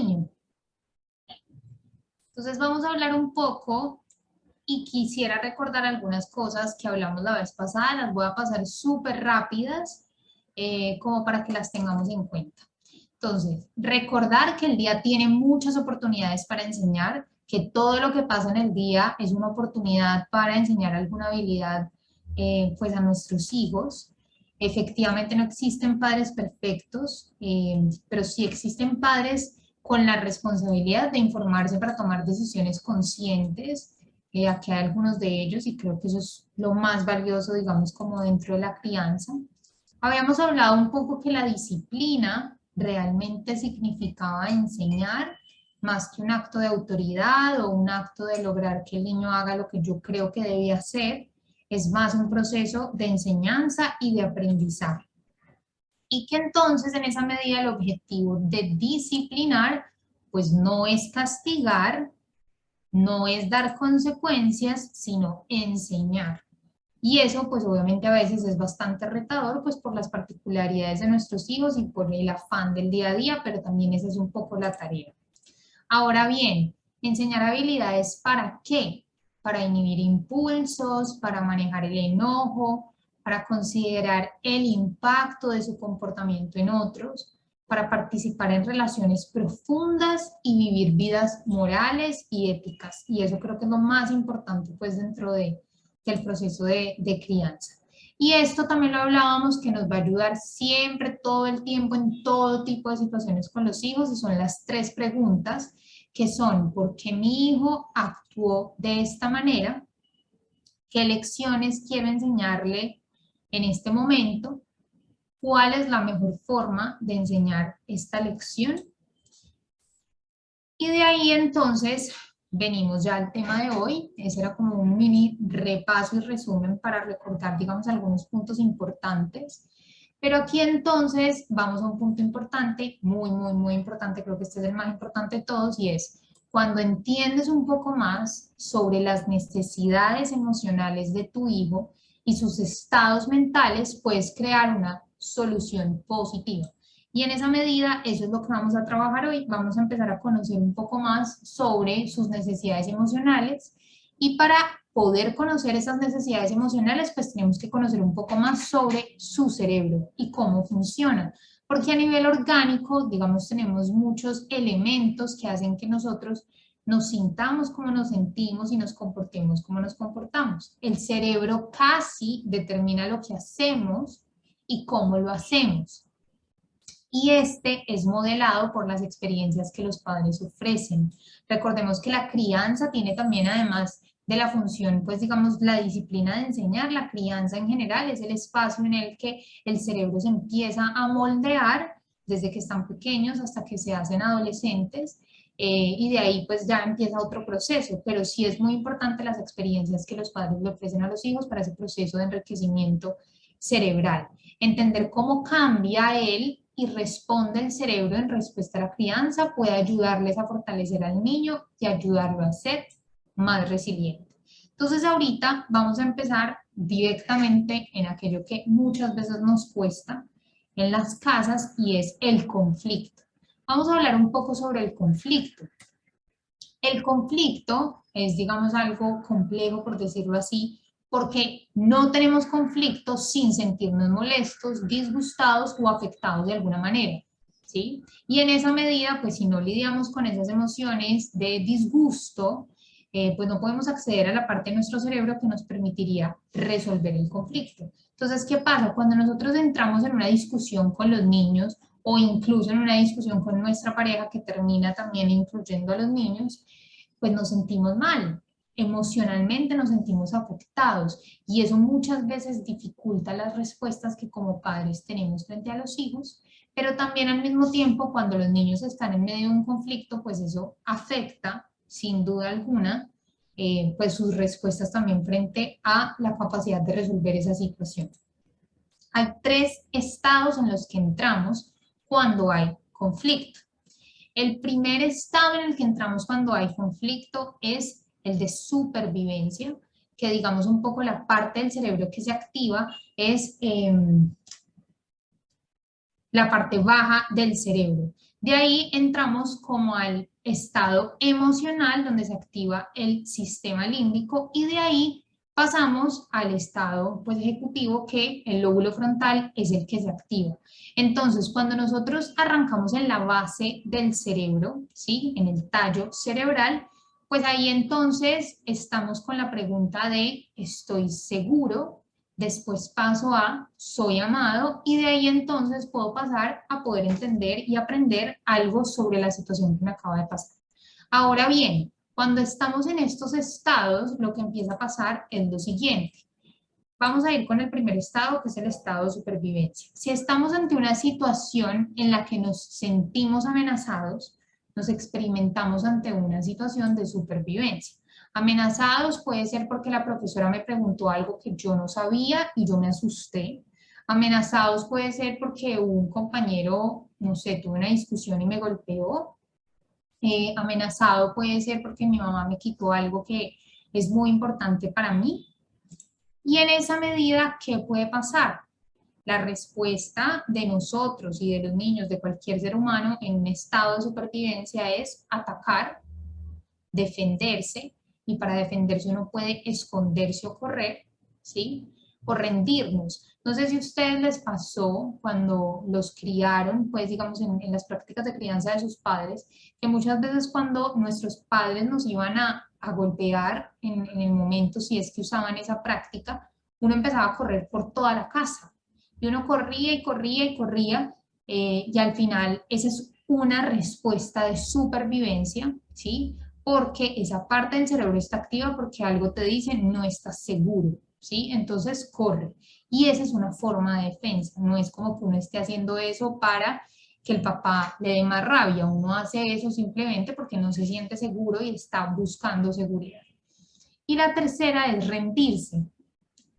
niño. Entonces vamos a hablar un poco y quisiera recordar algunas cosas que hablamos la vez pasada, las voy a pasar súper rápidas como para que las tengamos en cuenta. Entonces, recordar que el día tiene muchas oportunidades para enseñar, que todo lo que pasa en el día es una oportunidad para enseñar alguna habilidad pues a nuestros hijos. Efectivamente no existen padres perfectos, pero sí existen padres con la responsabilidad de informarse para tomar decisiones conscientes. Aquí hay algunos de ellos y creo que eso es lo más valioso, digamos, como dentro de la crianza. Habíamos hablado un poco que la disciplina realmente significaba enseñar más que un acto de autoridad o un acto de lograr que el niño haga lo que yo creo que debía hacer. Es más un proceso de enseñanza y de aprendizaje. Y que entonces en esa medida el objetivo de disciplinar pues no es castigar, no es dar consecuencias, sino enseñar. Y eso pues obviamente a veces es bastante retador pues por las particularidades de nuestros hijos y por el afán del día a día, pero también esa es un poco la tarea. Ahora bien, enseñar habilidades ¿para qué? Para inhibir impulsos, para manejar el enojo, para considerar el impacto de su comportamiento en otros, para participar en relaciones profundas y vivir vidas morales y éticas. Y eso creo que es lo más importante pues dentro del proceso de crianza. Y esto también lo hablábamos que nos va a ayudar siempre, todo el tiempo, en todo tipo de situaciones con los hijos, y son las 3 preguntas que son: ¿por qué mi hijo actuó de esta manera? ¿Qué lecciones quiero enseñarle en este momento? ¿Cuál es la mejor forma de enseñar esta lección? Y de ahí entonces venimos ya al tema de hoy. Ese era como un mini repaso y resumen para recordar, digamos, algunos puntos importantes. Pero aquí entonces vamos a un punto importante, muy importante, creo que este es el más importante de todos, y es cuando entiendes un poco más sobre las necesidades emocionales de tu hijo y sus estados mentales, puedes crear una solución positiva. Y en esa medida, eso es lo que vamos a trabajar hoy. Vamos a empezar a conocer un poco más sobre sus necesidades emocionales, y para poder conocer esas necesidades emocionales, pues tenemos que conocer un poco más sobre su cerebro y cómo funciona. Porque a nivel orgánico, digamos, tenemos muchos elementos que hacen que nosotros nos sintamos como nos sentimos y nos comportemos como nos comportamos. El cerebro casi determina lo que hacemos y cómo lo hacemos. Y este es modelado por las experiencias que los padres ofrecen. Recordemos que la crianza tiene también, además de la función, pues digamos, la disciplina de enseñar, la crianza en general es el espacio en el que el cerebro se empieza a moldear desde que están pequeños hasta que se hacen adolescentes, y de ahí pues ya empieza otro proceso, pero sí es muy importante las experiencias que los padres le ofrecen a los hijos para ese proceso de enriquecimiento cerebral. Entender cómo cambia él y responde el cerebro en respuesta a la crianza puede ayudarles a fortalecer al niño y ayudarlo a ser más resiliente. Entonces ahorita vamos a empezar directamente en aquello que muchas veces nos cuesta en las casas, y es el conflicto. Vamos a hablar un poco sobre el conflicto. El conflicto es, digamos, algo complejo, por decirlo así, porque no tenemos conflicto sin sentirnos molestos, disgustados o afectados de alguna manera, ¿sí? Y en esa medida, pues si no lidiamos con esas emociones de disgusto, pues no podemos acceder a la parte de nuestro cerebro que nos permitiría resolver el conflicto. Entonces, ¿qué pasa? Cuando nosotros entramos en una discusión con los niños o incluso en una discusión con nuestra pareja que termina también incluyendo a los niños, pues nos sentimos mal, emocionalmente nos sentimos afectados, y eso muchas veces dificulta las respuestas que como padres tenemos frente a los hijos, pero también al mismo tiempo cuando los niños están en medio de un conflicto, pues eso afecta sin duda alguna pues sus respuestas también frente a la capacidad de resolver esa situación. Hay 3 estados en los que entramos cuando hay conflicto. El primer estado en el que entramos cuando hay conflicto es el de supervivencia, que digamos un poco la parte del cerebro que se activa es la parte baja del cerebro. De ahí entramos como al estado emocional donde se activa el sistema límbico y de ahí pasamos al estado pues, ejecutivo que el lóbulo frontal es el que se activa. Entonces, cuando nosotros arrancamos en la base del cerebro, ¿sí? En el tallo cerebral, pues ahí entonces estamos con la pregunta de ¿estoy seguro? Después paso a soy amado y de ahí entonces puedo pasar a poder entender y aprender algo sobre la situación que me acaba de pasar. Ahora bien, cuando estamos en estos estados, lo que empieza a pasar es lo siguiente. Vamos a ir con el primer estado, que es el estado de supervivencia. Si estamos ante una situación en la que nos sentimos amenazados, nos experimentamos ante una situación de supervivencia. Amenazados puede ser porque la profesora me preguntó algo que yo no sabía y yo me asusté. Amenazados puede ser porque un compañero, no sé, tuve una discusión y me golpeó. Amenazado puede ser porque mi mamá me quitó algo que es muy importante para mí. Y en esa medida, ¿qué puede pasar? La respuesta de nosotros y de los niños, de cualquier ser humano en un estado de supervivencia es atacar, defenderse, y para defenderse uno puede esconderse o correr, ¿sí? O rendirnos. No sé si a ustedes les pasó cuando los criaron, pues digamos en las prácticas de crianza de sus padres, que muchas veces cuando nuestros padres nos iban a golpear en el momento, si es que usaban esa práctica, uno empezaba a correr por toda la casa. Y uno corría y corría y corría, y al final esa es una respuesta de supervivencia, ¿sí? Porque esa parte del cerebro está activa porque algo te dice no estás seguro, ¿sí? Entonces corre. Y esa es una forma de defensa, no es como que uno esté haciendo eso para que el papá le dé más rabia, uno hace eso simplemente porque no se siente seguro y está buscando seguridad. Y la tercera es rendirse.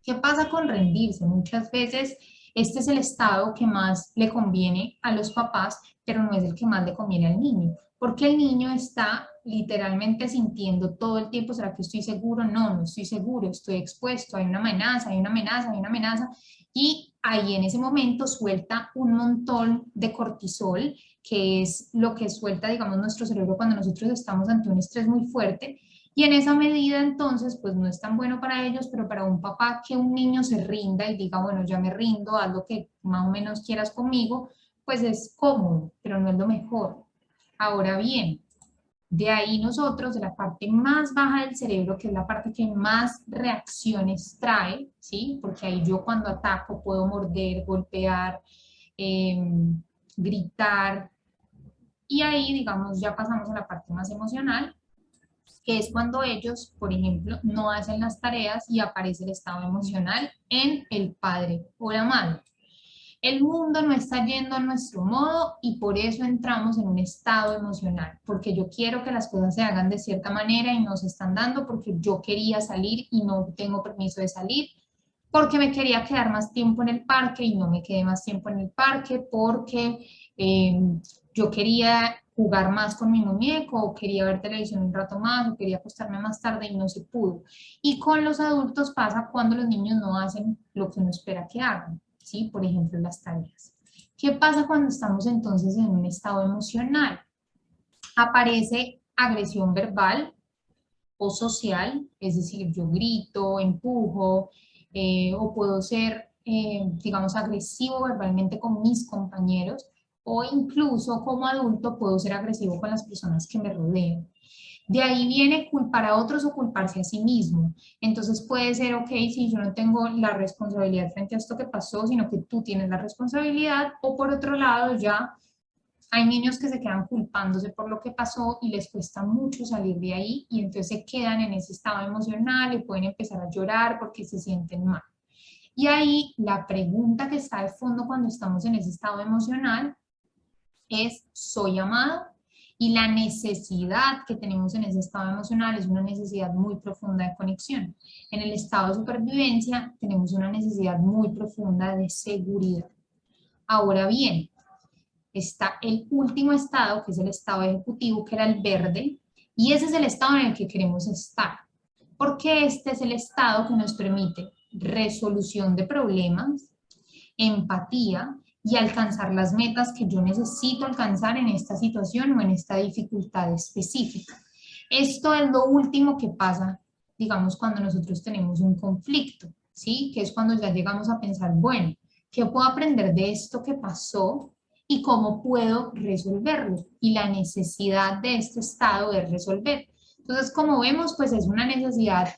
¿Qué pasa con rendirse? Muchas veces este es el estado que más le conviene a los papás, pero no es el que más le conviene al niño, porque el niño está literalmente sintiendo todo el tiempo, ¿será que estoy seguro? No, no estoy seguro, estoy expuesto, hay una amenaza, hay una amenaza, hay una amenaza, y ahí en ese momento suelta un montón de cortisol, que es lo que suelta, digamos, nuestro cerebro cuando nosotros estamos ante un estrés muy fuerte, y en esa medida, entonces, pues no es tan bueno para ellos, pero para un papá que un niño se rinda y diga, bueno, ya me rindo, haz lo que más o menos quieras conmigo, pues es cómodo, pero no es lo mejor. Ahora bien, de ahí nosotros, de la parte más baja del cerebro, que es la parte que más reacciones trae, ¿sí? Porque ahí yo cuando ataco puedo morder, golpear, eh, gritar, y ahí, digamos, ya pasamos a la parte más emocional, que es cuando ellos, por ejemplo, no hacen las tareas y aparece el estado emocional en el padre o la madre. El mundo no está yendo a nuestro modo y por eso entramos en un estado emocional, porque yo quiero que las cosas se hagan de cierta manera y no se están dando porque yo quería salir y no tengo permiso de salir, porque me quería quedar más tiempo en el parque y no me quedé más tiempo en el parque, porque eh, yo quería jugar más con mi muñeco, o quería ver televisión un rato más, o quería acostarme más tarde y no se pudo. Y con los adultos pasa cuando los niños no hacen lo que uno espera que hagan, ¿sí? Por ejemplo, las tareas. ¿Qué pasa cuando estamos entonces en un estado emocional? Aparece agresión verbal o social, es decir, yo grito, empujo, o puedo ser, digamos, agresivo verbalmente con mis compañeros, o incluso como adulto puedo ser agresivo con las personas que me rodean. De ahí viene culpar a otros o culparse a sí mismo. Entonces puede ser, ok, si yo no tengo la responsabilidad frente a esto que pasó, sino que tú tienes la responsabilidad, o por otro lado ya hay niños que se quedan culpándose por lo que pasó y les cuesta mucho salir de ahí y entonces se quedan en ese estado emocional y pueden empezar a llorar porque se sienten mal. Y ahí la pregunta que está de fondo cuando estamos en ese estado emocional es, ¿soy amado? Y la necesidad que tenemos en ese estado emocional es una necesidad muy profunda de conexión. En el estado de supervivencia tenemos una necesidad muy profunda de seguridad. Ahora bien, está el último estado, que es el estado ejecutivo, que era el verde, y ese es el estado en el que queremos estar, porque este es el estado que nos permite resolución de problemas, empatía, y alcanzar las metas que yo necesito alcanzar en esta situación o en esta dificultad específica. Esto es lo último que pasa, digamos, cuando nosotros tenemos un conflicto, ¿sí? Que es cuando ya llegamos a pensar, bueno, ¿qué puedo aprender de esto que pasó y cómo puedo resolverlo? Y la necesidad de este estado es resolver. Entonces, como vemos, pues es una necesidad,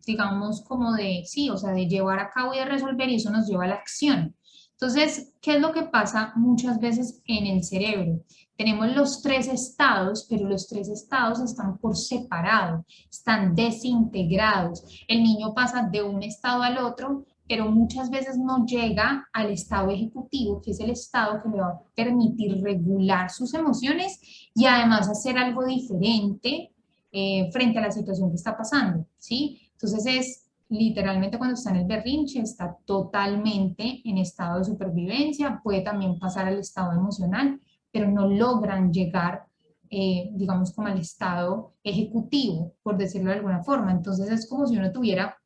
digamos, como de, sí, o sea, de llevar a cabo y de resolver, y eso nos lleva a la acción. Entonces, ¿qué es lo que pasa muchas veces en el cerebro? Tenemos los tres estados, pero los tres estados están por separado, están desintegrados. El niño pasa de un estado al otro, pero muchas veces no llega al estado ejecutivo, que es el estado que le va a permitir regular sus emociones y además hacer algo diferente frente a la situación que está pasando, ¿sí? Entonces es literalmente cuando está en el berrinche, está totalmente en estado de supervivencia, puede también pasar al estado emocional, pero no logran llegar, digamos, como al estado ejecutivo, por decirlo de alguna forma. Entonces es como si uno tuviera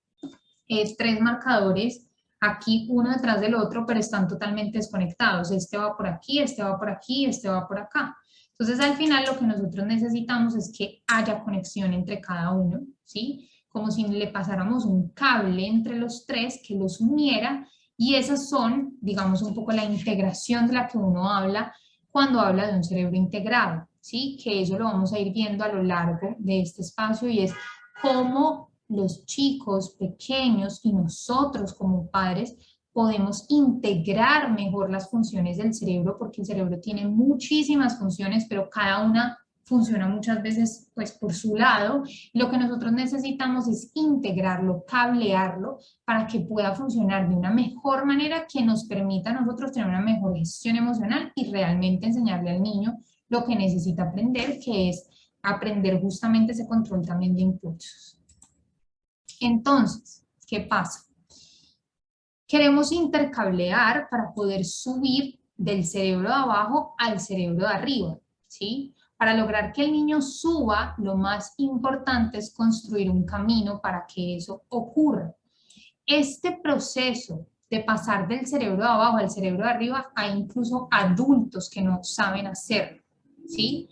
tres marcadores aquí uno detrás del otro, pero están totalmente desconectados. Este va por aquí, este va por aquí, este va por acá. Entonces, al final lo que nosotros necesitamos es que haya conexión entre cada uno, ¿sí? Como si le pasáramos un cable entre los tres que los uniera, y esas son, digamos, un poco la integración de la que uno habla cuando habla de un cerebro integrado, ¿sí? Que eso lo vamos a ir viendo a lo largo de este espacio, y es cómo los chicos pequeños y nosotros como padres podemos integrar mejor las funciones del cerebro, porque el cerebro tiene muchísimas funciones, pero cada una funciona muchas veces pues por su lado. Lo que nosotros necesitamos es integrarlo, cablearlo para que pueda funcionar de una mejor manera que nos permita a nosotros tener una mejor gestión emocional y realmente enseñarle al niño lo que necesita aprender, que es aprender justamente ese control también de impulsos. Entonces, ¿qué pasa? Queremos intercablear para poder subir del cerebro de abajo al cerebro de arriba, ¿sí? Para lograr que el niño suba, lo más importante es construir un camino para que eso ocurra. Este proceso de pasar del cerebro de abajo al cerebro de arriba, hay incluso adultos que no saben hacerlo, ¿sí?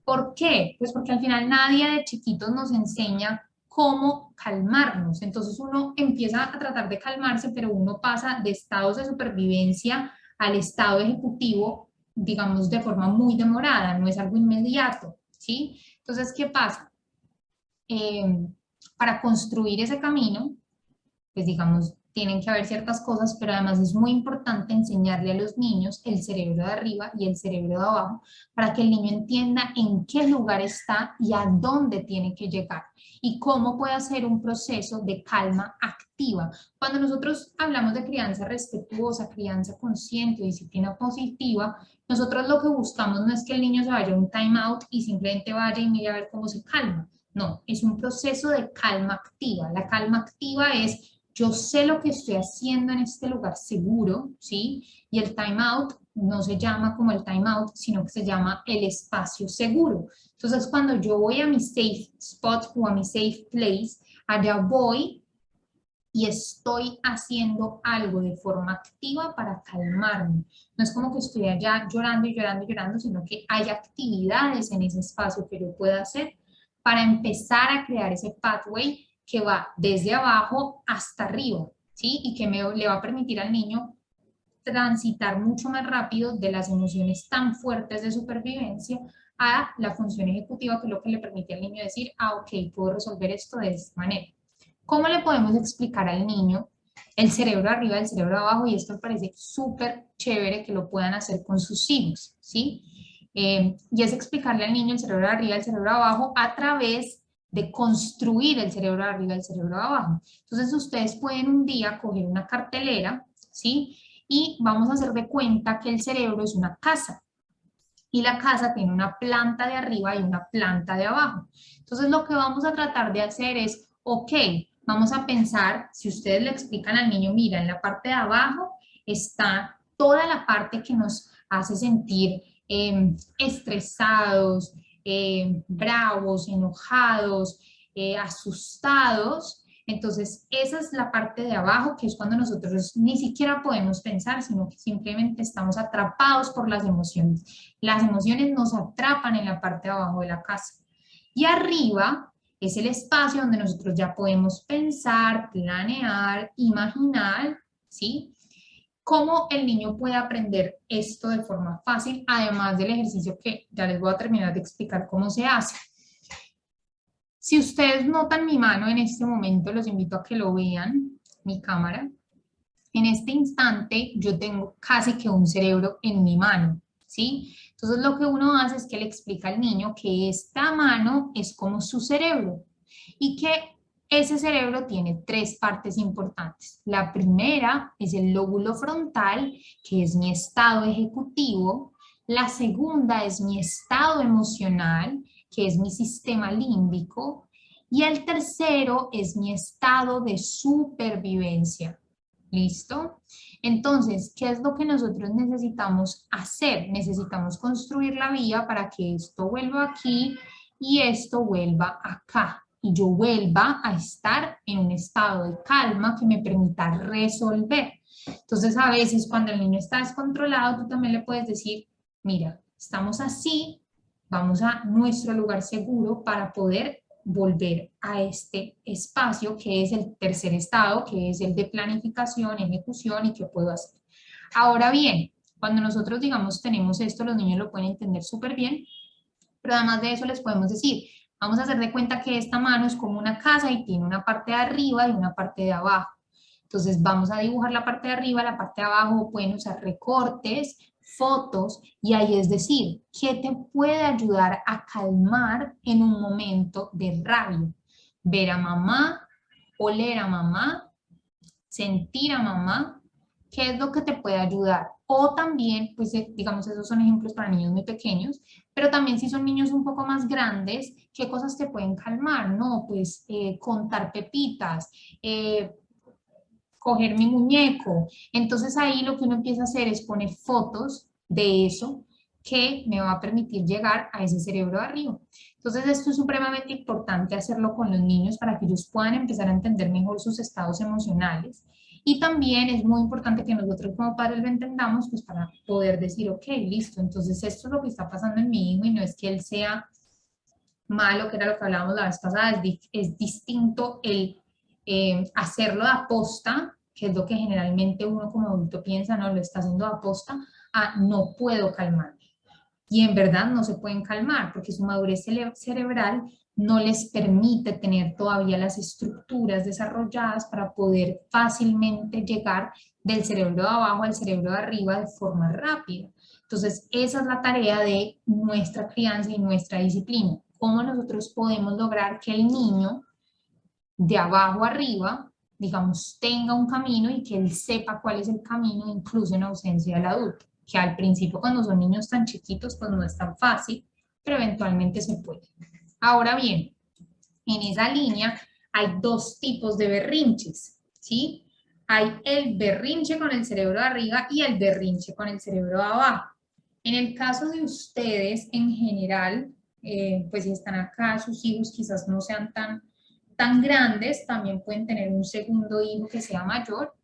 ¿Por qué? Pues porque al final nadie de chiquitos nos enseña cómo calmarnos. Entonces uno empieza a tratar de calmarse, pero uno pasa de estados de supervivencia al estado ejecutivo, digamos, de forma muy demorada, no es algo inmediato, ¿sí? Entonces, ¿qué pasa? Para construir ese camino, pues digamos, tienen que haber ciertas cosas, pero además es muy importante enseñarle a los niños el cerebro de arriba y el cerebro de abajo para que el niño entienda en qué lugar está y a dónde tiene que llegar y cómo puede hacer un proceso de calma activa. Cuando nosotros hablamos de crianza respetuosa, crianza consciente, disciplina positiva, nosotros lo que buscamos no es que el niño se vaya a un time out y simplemente vaya y mire a ver cómo se calma. No, es un proceso de calma activa. La calma activa es: yo sé lo que estoy haciendo en este lugar seguro, ¿sí? Y el time out no se llama como el time out, sino que se llama el espacio seguro. Entonces, cuando yo voy a mi safe spot o a mi safe place, allá voy y estoy haciendo algo de forma activa para calmarme. No es como que estoy allá llorando y llorando y llorando, sino que hay actividades en ese espacio que yo pueda hacer para empezar a crear ese pathway que va desde abajo hasta arriba, ¿sí? Y que le va a permitir al niño transitar mucho más rápido de las emociones tan fuertes de supervivencia a la función ejecutiva, que es lo que le permite al niño decir, ah, ok, puedo resolver esto de esta manera. ¿Cómo le podemos explicar al niño el cerebro arriba, el cerebro abajo? Y esto me parece súper chévere que lo puedan hacer con sus hijos, ¿sí? Y es explicarle al niño el cerebro de arriba, el cerebro de abajo a través de construir el cerebro de arriba, el cerebro de abajo. Entonces ustedes pueden un día coger una cartelera, ¿sí? Y vamos a hacer de cuenta que el cerebro es una casa y la casa tiene una planta de arriba y una planta de abajo. Entonces lo que vamos a tratar de hacer es, ok, vamos a pensar, si ustedes le explican al niño, mira, en la parte de abajo está toda la parte que nos hace sentir estresados, bravos, enojados, asustados. Entonces, esa es la parte de abajo, que es cuando nosotros ni siquiera podemos pensar, sino que simplemente estamos atrapados por las emociones. Las emociones nos atrapan en la parte de abajo de la casa. Y arriba es el espacio donde nosotros ya podemos pensar, planear, imaginar, ¿sí? Cómo el niño puede aprender esto de forma fácil, además del ejercicio que ya les voy a terminar de explicar cómo se hace. Si ustedes notan mi mano en este momento, los invito a que lo vean, mi cámara. En este instante yo tengo casi que un cerebro en mi mano, ¿sí? Entonces lo que uno hace es que le explica al niño que esta mano es como su cerebro y que ese cerebro tiene tres partes importantes. La primera es el lóbulo frontal, que es mi estado ejecutivo. La segunda es mi estado emocional, que es mi sistema límbico. Y el tercero es mi estado de supervivencia. ¿Listo? Entonces, ¿qué es lo que nosotros necesitamos hacer? Necesitamos construir la vía para que esto vuelva aquí y esto vuelva acá. Y yo vuelva a estar en un estado de calma que me permita resolver. Entonces, a veces cuando el niño está descontrolado, tú también le puedes decir, mira, estamos así, vamos a nuestro lugar seguro para poder volver a este espacio que es el tercer estado, que es el de planificación, ejecución y qué puedo hacer. Ahora bien, cuando nosotros digamos tenemos esto, los niños lo pueden entender súper bien, pero además de eso les podemos decir, vamos a hacer de cuenta que esta mano es como una casa y tiene una parte de arriba y una parte de abajo. Entonces vamos a dibujar la parte de arriba, la parte de abajo, pueden usar recortes, fotos, y ahí es decir, ¿qué te puede ayudar a calmar en un momento de rabia? Ver a mamá, oler a mamá, sentir a mamá, ¿qué es lo que te puede ayudar? O también, pues digamos, esos son ejemplos para niños muy pequeños, pero también si son niños un poco más grandes, ¿qué cosas te pueden calmar? No, pues contar pepitas, coger mi muñeco. Entonces ahí lo que uno empieza a hacer es poner fotos de eso que me va a permitir llegar a ese cerebro de arriba. Entonces esto es supremamente importante hacerlo con los niños para que ellos puedan empezar a entender mejor sus estados emocionales. Y también es muy importante que nosotros como padres lo entendamos, pues para poder decir, ok, listo, entonces esto es lo que está pasando en mi hijo y no es que él sea malo, que era lo que hablábamos la vez pasada, es distinto el hacerlo de aposta, que es lo que generalmente uno como adulto piensa, no, lo está haciendo de aposta, a no puedo calmarme. Y en verdad no se pueden calmar porque su madurez cerebral no les permite tener todavía las estructuras desarrolladas para poder fácilmente llegar del cerebro de abajo al cerebro de arriba de forma rápida. Entonces, esa es la tarea de nuestra crianza y nuestra disciplina. ¿Cómo nosotros podemos lograr que el niño de abajo arriba, digamos, tenga un camino y que él sepa cuál es el camino, incluso en ausencia del adulto? Que al principio cuando son niños tan chiquitos, pues no es tan fácil, pero eventualmente se puede. Ahora bien, en esa línea hay dos tipos de berrinches, ¿sí? Hay el berrinche con el cerebro de arriba y el berrinche con el cerebro de abajo. En el caso de ustedes, en general, pues si están acá, sus hijos quizás no sean tan grandes, también pueden tener un segundo hijo que sea mayor,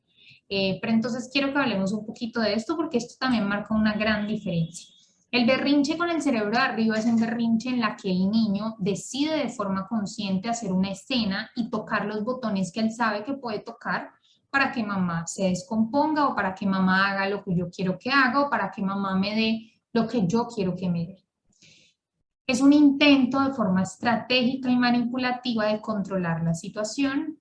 pero entonces quiero que hablemos un poquito de esto porque esto también marca una gran diferencia. El berrinche con el cerebro de arriba es un berrinche en la que el niño decide de forma consciente hacer una escena y tocar los botones que él sabe que puede tocar para que mamá se descomponga o para que mamá haga lo que yo quiero que haga o para que mamá me dé lo que yo quiero que me dé. Es un intento de forma estratégica y manipulativa de controlar la situación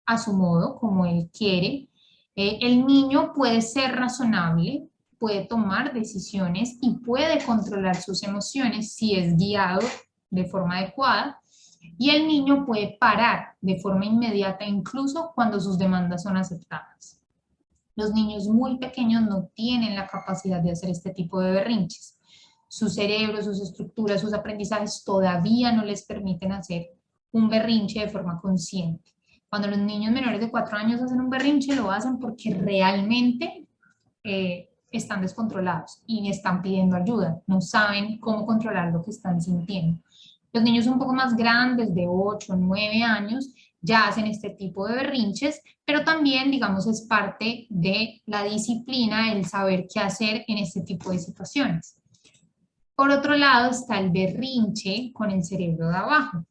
a su modo, como él quiere. El niño puede ser razonable, puede tomar decisiones y puede controlar sus emociones si es guiado de forma adecuada. Y el niño puede parar de forma inmediata incluso cuando sus demandas son aceptadas. Los niños muy pequeños no tienen la capacidad de hacer este tipo de berrinches. Su cerebro, sus estructuras, sus aprendizajes todavía no les permiten hacer un berrinche de forma consciente. Cuando los niños menores de 4 años hacen un berrinche, lo hacen porque realmente están descontrolados y están pidiendo ayuda, no saben cómo controlar lo que están sintiendo. Los niños un poco más grandes, de 8, 9 años, ya hacen este tipo de berrinches, pero también, digamos, es parte de la disciplina el saber qué hacer en este tipo de situaciones. Por otro lado está el berrinche con el cerebro de abajo.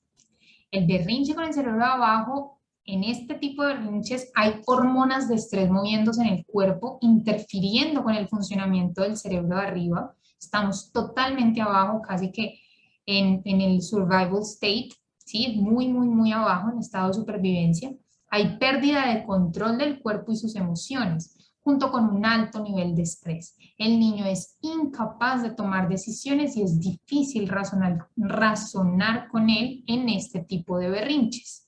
El berrinche con el cerebro de abajo, en este tipo de berrinches hay hormonas de estrés moviéndose en el cuerpo, interfiriendo con el funcionamiento del cerebro de arriba. Estamos totalmente abajo, casi que en el survival state, ¿sí? Muy, muy, muy abajo, en estado de supervivencia. Hay pérdida de control del cuerpo y sus emociones, junto con un alto nivel de estrés. El niño es incapaz de tomar decisiones y es difícil razonar con él en este tipo de berrinches.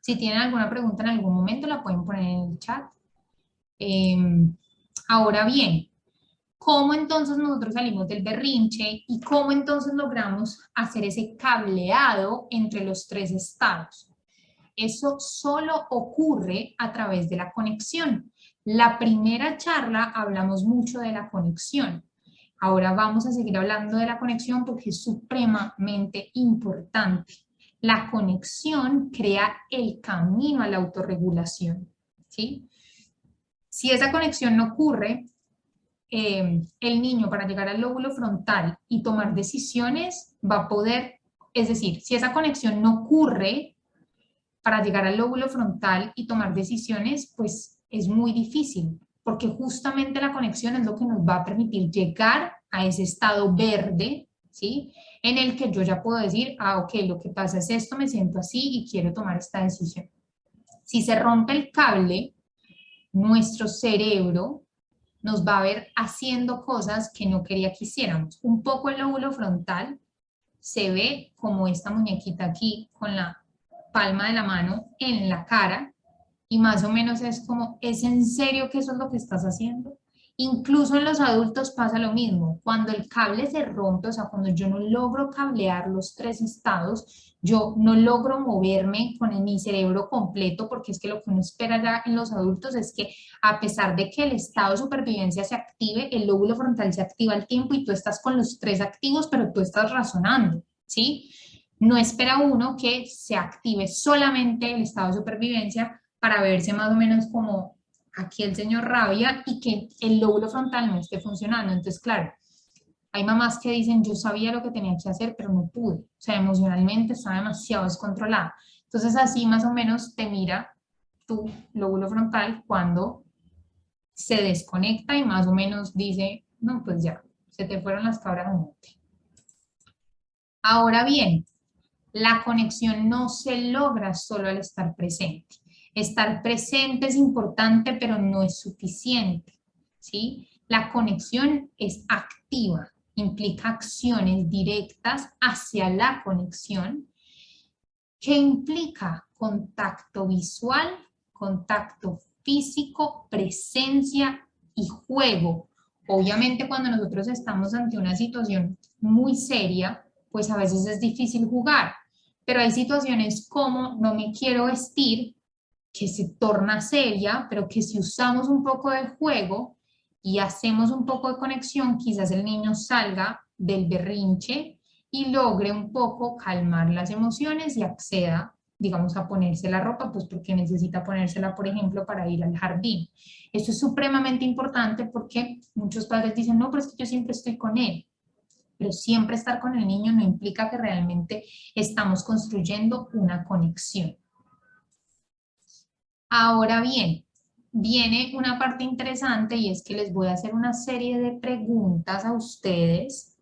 Si tienen alguna pregunta en algún momento, la pueden poner en el chat. Ahora bien, ¿cómo entonces nosotros salimos del berrinche y cómo entonces logramos hacer ese cableado entre los tres estados? Eso solo ocurre a través de la conexión. La primera charla hablamos mucho de la conexión. Ahora vamos a seguir hablando de la conexión porque es supremamente importante. La conexión crea el camino a la autorregulación, ¿sí? Si esa conexión no ocurre, el niño para llegar al lóbulo frontal y tomar decisiones va a poder, es decir, si esa conexión no ocurre para llegar al lóbulo frontal y tomar decisiones, pues es muy difícil, porque justamente la conexión es lo que nos va a permitir llegar a ese estado verde, ¿sí? En el que yo ya puedo decir, ah, ok, lo que pasa es esto, me siento así y quiero tomar esta decisión. Si se rompe el cable, nuestro cerebro nos va a ver haciendo cosas que no quería que hiciéramos. Un poco el lóbulo frontal se ve como esta muñequita aquí con la palma de la mano en la cara y más o menos es como, ¿es en serio que eso es lo que estás haciendo? Incluso en los adultos pasa lo mismo. Cuando el cable se rompe, o sea, cuando yo no logro cablear los tres estados, yo no logro moverme con mi cerebro completo, porque es que lo que uno espera ya en los adultos es que a pesar de que el estado de supervivencia se active, el lóbulo frontal se activa al tiempo y tú estás con los tres activos, pero tú estás razonando, ¿sí? No espera uno que se active solamente el estado de supervivencia para verse más o menos como aquí el señor rabia y que el lóbulo frontal no esté funcionando. Entonces, claro, hay mamás que dicen, yo sabía lo que tenía que hacer, pero no pude. O sea, emocionalmente estaba demasiado descontrolada. Entonces, así más o menos te mira tu lóbulo frontal cuando se desconecta y más o menos dice, no, pues ya, se te fueron las cabras al monte. Ahora bien, la conexión no se logra solo al estar presente. Estar presente es importante, pero no es suficiente, ¿sí? La conexión es activa, implica acciones directas hacia la conexión, que implica contacto visual, contacto físico, presencia y juego. Obviamente cuando nosotros estamos ante una situación muy seria, pues a veces es difícil jugar, pero hay situaciones como no me quiero vestir, que se torna seria, pero que si usamos un poco de juego y hacemos un poco de conexión, quizás el niño salga del berrinche y logre un poco calmar las emociones y acceda, digamos, a ponerse la ropa, pues porque necesita ponérsela, por ejemplo, para ir al jardín. Esto es supremamente importante porque muchos padres dicen, no, pero es que yo siempre estoy con él. Pero siempre estar con el niño no implica que realmente estamos construyendo una conexión. Ahora bien, viene una parte interesante y es que les voy a hacer una serie de preguntas a ustedes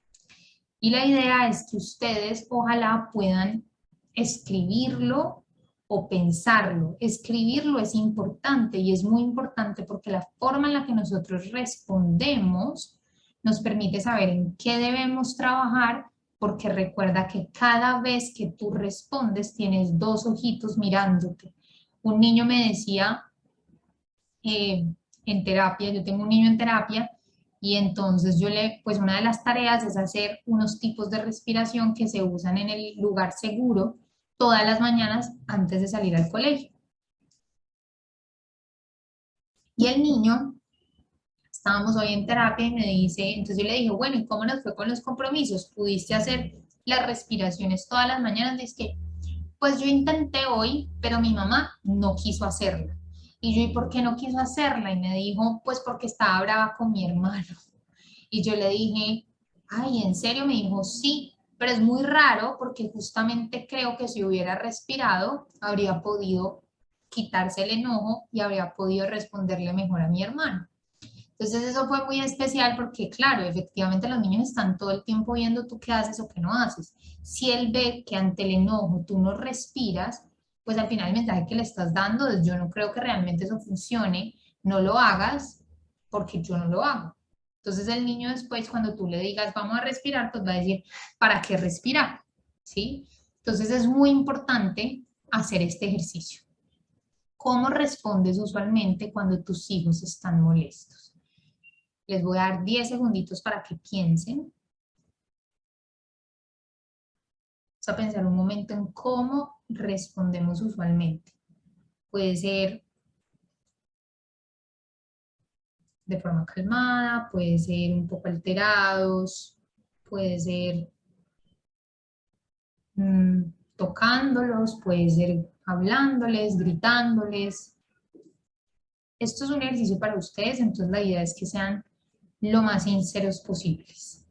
y la idea es que ustedes ojalá puedan escribirlo o pensarlo. Escribirlo es importante y es muy importante porque la forma en la que nosotros respondemos nos permite saber en qué debemos trabajar, porque recuerda que cada vez que tú respondes tienes dos ojitos mirándote. Un niño me decía en terapia, yo tengo un niño en terapia y entonces pues una de las tareas es hacer unos tipos de respiración que se usan en el lugar seguro todas las mañanas antes de salir al colegio. Y el niño, estábamos hoy en terapia y me dice, entonces yo le dije, bueno, ¿y cómo nos fue con los compromisos? ¿Pudiste hacer las respiraciones todas las mañanas? Dice que pues yo intenté hoy, pero mi mamá no quiso hacerla. Y yo, ¿y por qué no quiso hacerla? Y me dijo, pues porque estaba brava con mi hermano. Y yo le dije, ay, ¿en serio? Me dijo, sí, pero es muy raro porque justamente creo que si hubiera respirado, habría podido quitarse el enojo y habría podido responderle mejor a mi hermano. Entonces eso fue muy especial porque, claro, efectivamente los niños están todo el tiempo viendo tú qué haces o qué no haces. Si él ve que ante el enojo tú no respiras, pues al final el mensaje que le estás dando es yo no creo que realmente eso funcione, no lo hagas porque yo no lo hago. Entonces el niño después cuando tú le digas vamos a respirar, pues va a decir, ¿para qué respirar? ¿Sí? Entonces es muy importante hacer este ejercicio. ¿Cómo respondes usualmente cuando tus hijos están molestos? Les voy a dar 10 segunditos para que piensen. Vamos a pensar un momento en cómo respondemos usualmente. Puede ser de forma calmada, puede ser un poco alterados, puede ser tocándolos, puede ser hablándoles, gritándoles. Esto es un ejercicio para ustedes, entonces la idea es que sean lo más sinceros posibles.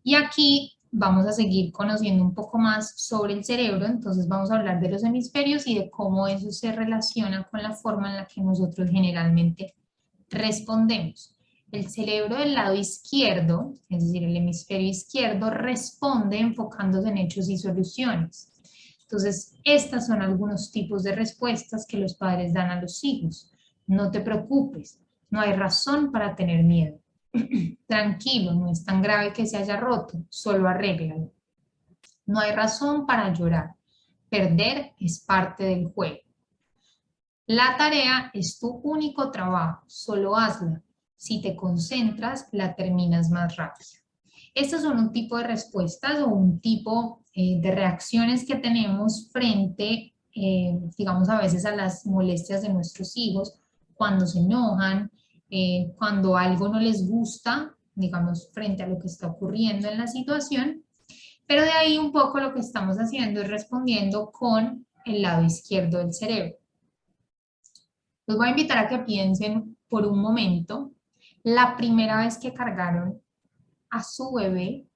Y aquí vamos a seguir conociendo un poco más sobre el cerebro, entonces vamos a hablar de los hemisferios y de cómo eso se relaciona con la forma en la que nosotros generalmente respondemos. El cerebro del lado izquierdo, es decir, el hemisferio izquierdo, responde enfocándose en hechos y soluciones. Entonces, estas son algunos tipos de respuestas que los padres dan a los hijos. No te preocupes, no hay razón para tener miedo. Tranquilo, no es tan grave que se haya roto, solo arréglalo. No hay razón para llorar. Perder es parte del juego. La tarea es tu único trabajo, solo hazla. Si te concentras, la terminas más rápido. Estos son un tipo de respuestas o un tipo de reacciones que tenemos frente, digamos, a veces a las molestias de nuestros hijos, cuando se enojan, cuando algo no les gusta, digamos, frente a lo que está ocurriendo en la situación, pero de ahí un poco lo que estamos haciendo es respondiendo con el lado izquierdo del cerebro. Los voy a invitar a que piensen por un momento la primera vez que cargaron a su bebé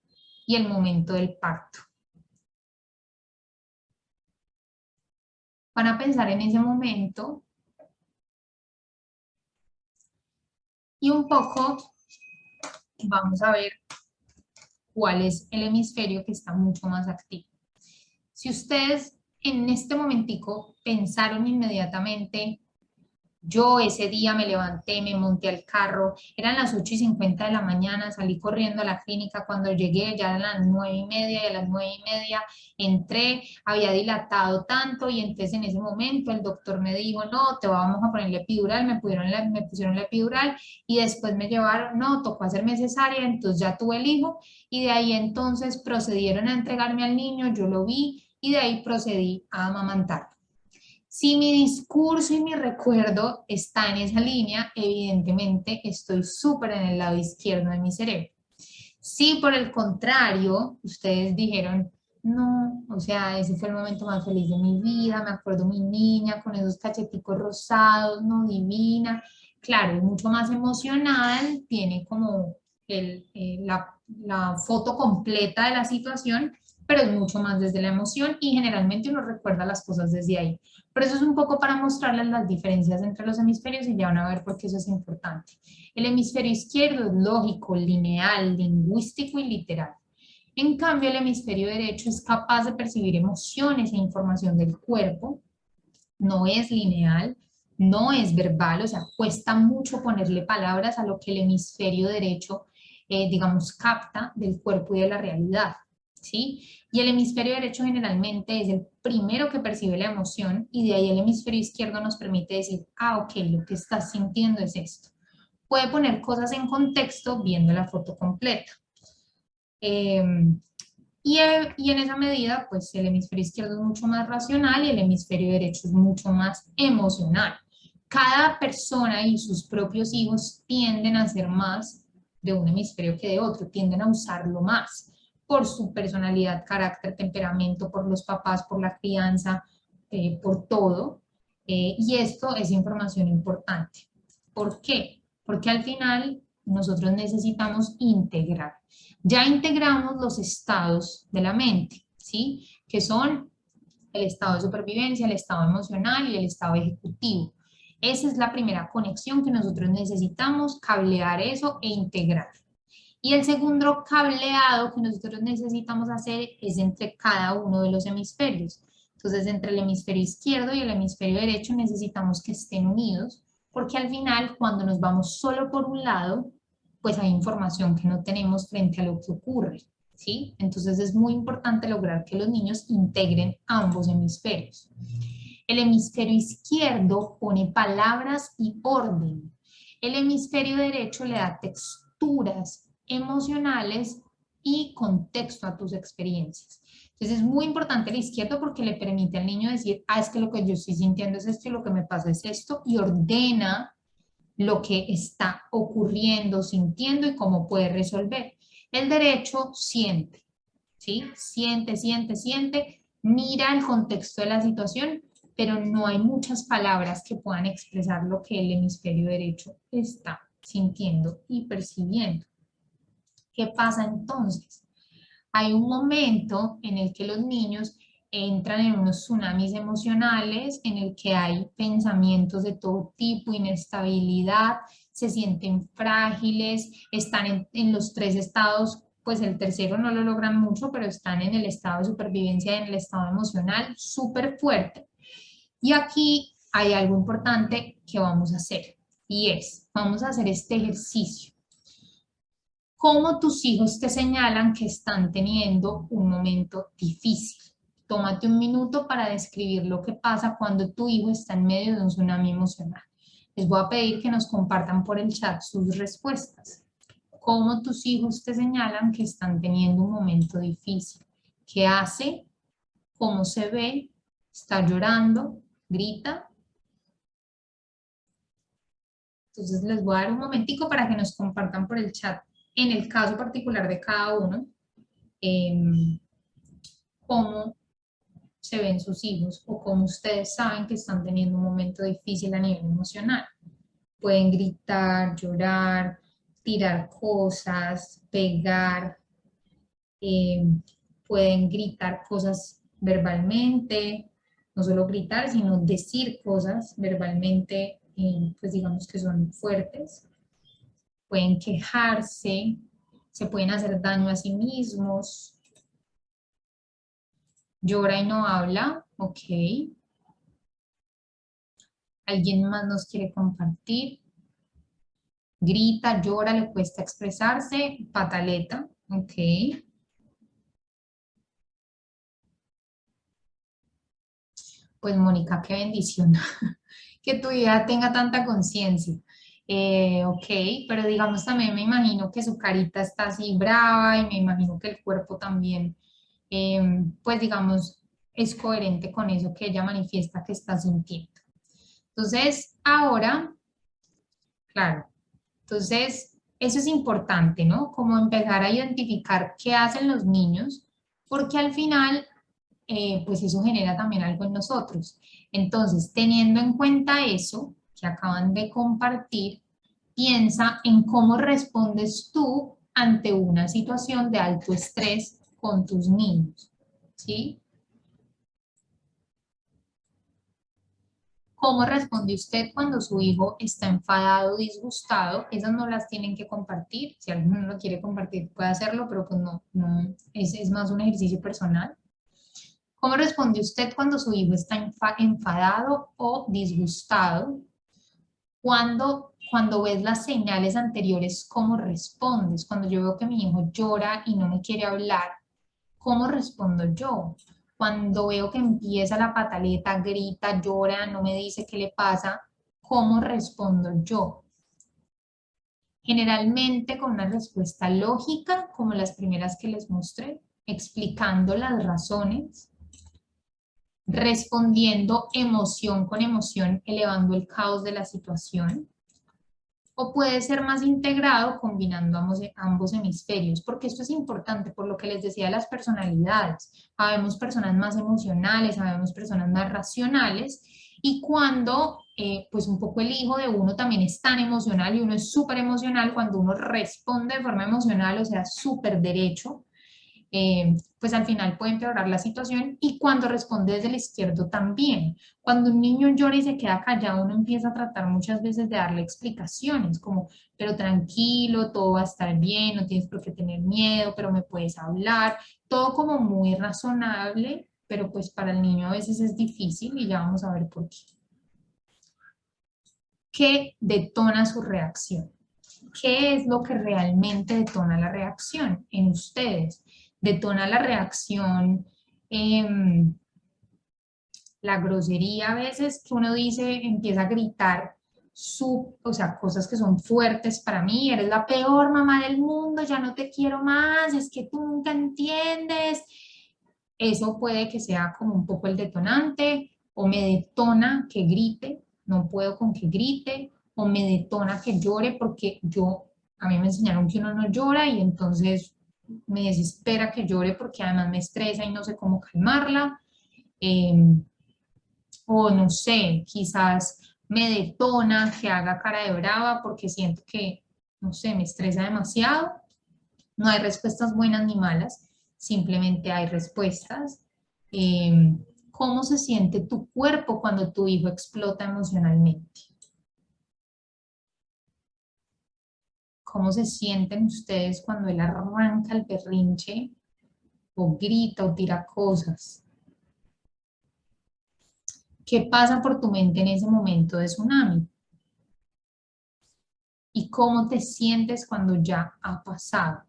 y el momento del parto. Van a pensar en ese momento y un poco vamos a ver cuál es el hemisferio que está mucho más activo. Si ustedes en este momentico pensaron inmediatamente, yo ese día me levanté, me monté al carro, eran las 8:50 de la mañana, salí corriendo a la clínica, cuando llegué ya eran las 9:30 y a las 9:30 entré, había dilatado tanto y entonces en ese momento el doctor me dijo, no, te vamos a poner la epidural, me pusieron la epidural y después me llevaron, no, tocó hacerme cesárea, entonces ya tuve el hijo y de ahí entonces procedieron a entregarme al niño, yo lo vi y de ahí procedí a amamantar. Si mi discurso y mi recuerdo está en esa línea, evidentemente estoy súper en el lado izquierdo de mi cerebro. Si por el contrario, ustedes dijeron, no, o sea, ese fue el momento más feliz de mi vida, me acuerdo mi niña con esos cacheticos rosados, no, divina. Claro, es mucho más emocional, tiene como la foto completa de la situación, pero es mucho más desde la emoción y generalmente uno recuerda las cosas desde ahí. Pero eso es un poco para mostrarles las diferencias entre los hemisferios y ya van a ver por qué eso es importante. El hemisferio izquierdo es lógico, lineal, lingüístico y literal. En cambio, el hemisferio derecho es capaz de percibir emociones e información del cuerpo, no es lineal, no es verbal, o sea, cuesta mucho ponerle palabras a lo que el hemisferio derecho, digamos, capta del cuerpo y de la realidad, ¿sí? Y el hemisferio derecho generalmente es el primero que percibe la emoción y de ahí el hemisferio izquierdo nos permite decir, ah, ok, lo que estás sintiendo es esto. Puede poner cosas en contexto viendo la foto completa. Y en esa medida, pues el hemisferio izquierdo es mucho más racional y el hemisferio derecho es mucho más emocional. Cada persona y sus propios hijos tienden a ser más de un hemisferio que de otro, tienden a usarlo más. por su personalidad, carácter, temperamento, por los papás, por la crianza, por todo. Y esto es información importante. ¿Por qué? Porque al final nosotros necesitamos integrar. Ya integramos los estados de la mente, ¿sí? Que son el estado de supervivencia, el estado emocional y el estado ejecutivo. Esa es la primera conexión que nosotros necesitamos, cablear eso e integrar. Y el segundo cableado que nosotros necesitamos hacer es entre cada uno de los hemisferios. Entonces, entre el hemisferio izquierdo y el hemisferio derecho necesitamos que estén unidos, porque al final, cuando nos vamos solo por un lado, pues hay información que no tenemos frente a lo que ocurre, ¿sí? Entonces, es muy importante lograr que los niños integren ambos hemisferios. El hemisferio izquierdo pone palabras y orden. El hemisferio derecho le da texturas emocionales y contexto a tus experiencias. Entonces es muy importante el izquierdo porque le permite al niño decir, es que lo que yo estoy sintiendo es esto y lo que me pasa es esto, y ordena lo que está ocurriendo, sintiendo y cómo puede resolver. El derecho siente, ¿sí? Siente, siente, siente, mira el contexto de la situación, pero no hay muchas palabras que puedan expresar lo que el hemisferio derecho está sintiendo y percibiendo. ¿Qué pasa entonces? Hay un momento en el que los niños entran en unos tsunamis emocionales, en el que hay pensamientos de todo tipo, inestabilidad, se sienten frágiles, están en los tres estados, pues el tercero no lo logran mucho, pero están en el estado de supervivencia y en el estado emocional súper fuerte. Y aquí hay algo importante que vamos a hacer, y es, vamos a hacer este ejercicio. ¿Cómo tus hijos te señalan que están teniendo un momento difícil? Tómate un minuto para describir lo que pasa cuando tu hijo está en medio de un tsunami emocional. Les voy a pedir que nos compartan por el chat sus respuestas. ¿Cómo tus hijos te señalan que están teniendo un momento difícil? ¿Qué hace? ¿Cómo se ve? ¿Está llorando? ¿Grita? Entonces les voy a dar un momentico para que nos compartan por el chat, en el caso particular de cada uno, cómo se ven sus hijos o cómo ustedes saben que están teniendo un momento difícil a nivel emocional. Pueden gritar, llorar, tirar cosas, pegar, pueden gritar cosas verbalmente, no solo gritar, sino decir cosas verbalmente, pues digamos que son fuertes. Pueden quejarse, se pueden hacer daño a sí mismos. Llora y no habla, ok. ¿Alguien más nos quiere compartir? Grita, llora, le cuesta expresarse, pataleta, ok. Pues Mónica, qué bendición que tu hija tenga tanta conciencia. Ok, pero digamos también me imagino que su carita está así brava y me imagino que el cuerpo también, pues digamos, es coherente con eso que ella manifiesta que está sintiendo. Entonces, ahora, claro, entonces eso es importante, ¿no? Como empezar a identificar qué hacen los niños, porque al final pues eso genera también algo en nosotros. Entonces, teniendo en cuenta eso que acaban de compartir, piensa en cómo respondes tú ante una situación de alto estrés con tus niños, ¿sí? ¿Cómo responde usted cuando su hijo está enfadado o disgustado? Esas no las tienen que compartir. Si alguno no lo quiere compartir, puede hacerlo, pero pues no es más un ejercicio personal. ¿Cómo responde usted cuando su hijo está enfadado o disgustado? Cuando ves las señales anteriores, ¿cómo respondes? Cuando yo veo que mi hijo llora y no me quiere hablar, ¿cómo respondo yo? Cuando veo que empieza la pataleta, grita, llora, no me dice qué le pasa, ¿cómo respondo yo? Generalmente con una respuesta lógica, como las primeras que les mostré, explicando las razones, respondiendo emoción con emoción, elevando el caos de la situación, o puede ser más integrado combinando ambos hemisferios, porque esto es importante por lo que les decía de las personalidades. Habemos personas más emocionales, habemos personas más racionales, y cuando pues un poco el hijo de uno también es tan emocional y uno es súper emocional, cuando uno responde de forma emocional, o sea, súper derecho, pues al final puede empeorar la situación, y cuando responde desde el izquierdo también. Cuando un niño llora y se queda callado, uno empieza a tratar muchas veces de darle explicaciones, como, pero tranquilo, todo va a estar bien, no tienes por qué tener miedo, pero me puedes hablar, todo como muy razonable, pero pues para el niño a veces es difícil y ya vamos a ver por qué. ¿Qué detona su reacción? ¿Qué es lo que realmente detona la reacción en ustedes? Detona la reacción, la grosería a veces que uno dice, empieza a gritar, o sea, cosas que son fuertes para mí, eres la peor mamá del mundo, ya no te quiero más, es que tú nunca entiendes. Eso puede que sea como un poco el detonante, o me detona que grite, no puedo con que grite, o me detona que llore porque a mí me enseñaron que uno no llora y entonces me desespera que llore porque además me estresa y no sé cómo calmarla. O no sé, quizás me detona que haga cara de brava porque siento que, no sé, me estresa demasiado. No hay respuestas buenas ni malas, simplemente hay respuestas. ¿Cómo se siente tu cuerpo cuando tu hijo explota emocionalmente? ¿Cómo se sienten ustedes cuando él arranca el berrinche o grita o tira cosas? ¿Qué pasa por tu mente en ese momento de tsunami? ¿Y cómo te sientes cuando ya ha pasado?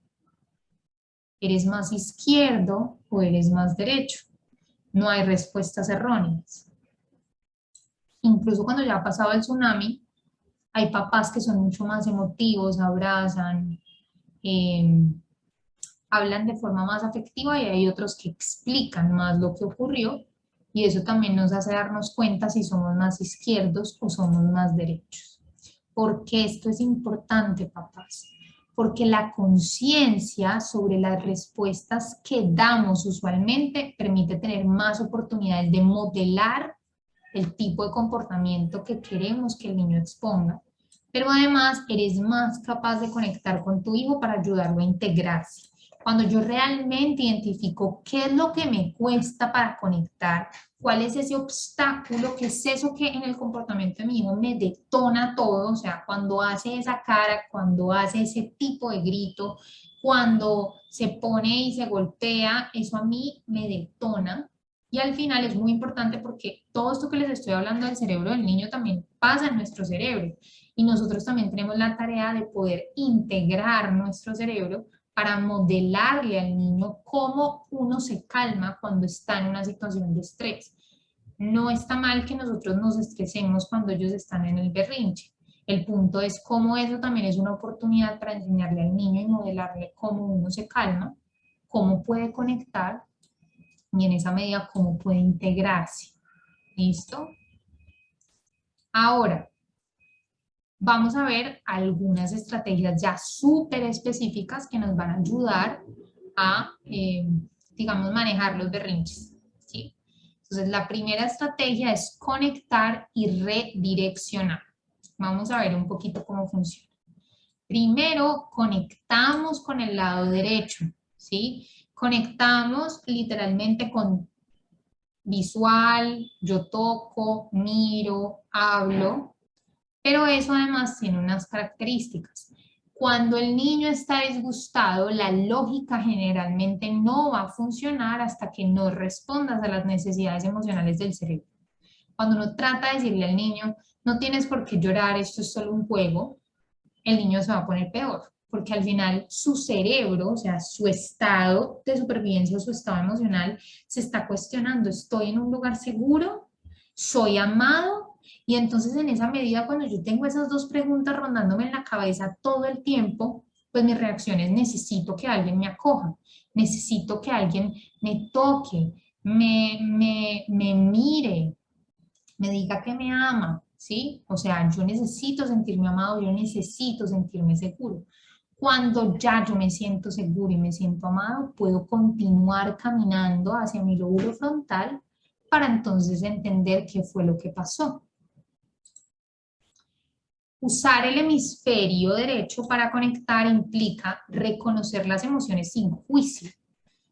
¿Eres más izquierdo o eres más derecho? No hay respuestas erróneas. Incluso cuando ya ha pasado el tsunami, hay papás que son mucho más emotivos, abrazan, eh, hablan de forma más afectiva, y hay otros que explican más lo que ocurrió, y eso también nos hace darnos cuenta si somos más izquierdos o somos más derechos. ¿Por qué esto es importante, papás? Porque la conciencia sobre las respuestas que damos usualmente permite tener más oportunidades de modelar el tipo de comportamiento que queremos que el niño exponga, pero además eres más capaz de conectar con tu hijo para ayudarlo a integrarse. Cuando yo realmente identifico qué es lo que me cuesta para conectar, cuál es ese obstáculo, qué es eso que en el comportamiento de mi hijo me detona todo, o sea, cuando hace esa cara, cuando hace ese tipo de grito, cuando se pone y se golpea, eso a mí me detona. Y al final es muy importante porque todo esto que les estoy hablando del cerebro del niño también pasa en nuestro cerebro. Y nosotros también tenemos la tarea de poder integrar nuestro cerebro para modelarle al niño cómo uno se calma cuando está en una situación de estrés. No está mal que nosotros nos estresemos cuando ellos están en el berrinche. El punto es cómo eso también es una oportunidad para enseñarle al niño y modelarle cómo uno se calma, cómo puede conectar y en esa medida cómo puede integrarse. ¿Listo? Ahora, vamos a ver algunas estrategias ya súper específicas que nos van a ayudar a, digamos, manejar los berrinches. ¿Sí? Entonces, la primera estrategia es conectar y redireccionar. Vamos a ver un poquito cómo funciona. Primero, conectamos con el lado derecho, ¿sí? Conectamos literalmente con visual, yo toco, miro, hablo, pero eso además tiene unas características. Cuando el niño está disgustado, la lógica generalmente no va a funcionar hasta que no respondas a las necesidades emocionales del cerebro. Cuando uno trata de decirle al niño, no tienes por qué llorar, esto es solo un juego, el niño se va a poner peor, porque al final su cerebro, o sea, su estado de supervivencia o su estado emocional se está cuestionando, ¿estoy en un lugar seguro? ¿Soy amado? Y entonces en esa medida, cuando yo tengo esas dos preguntas rondándome en la cabeza todo el tiempo, pues mi reacción es necesito que alguien me acoja, necesito que alguien me toque, me mire, me diga que me ama. ¿sí? O sea, yo necesito sentirme amado, yo necesito sentirme seguro. Cuando ya yo me siento seguro y me siento amado, puedo continuar caminando hacia mi lóbulo frontal para entonces entender qué fue lo que pasó. Usar el hemisferio derecho para conectar implica reconocer las emociones sin juicio,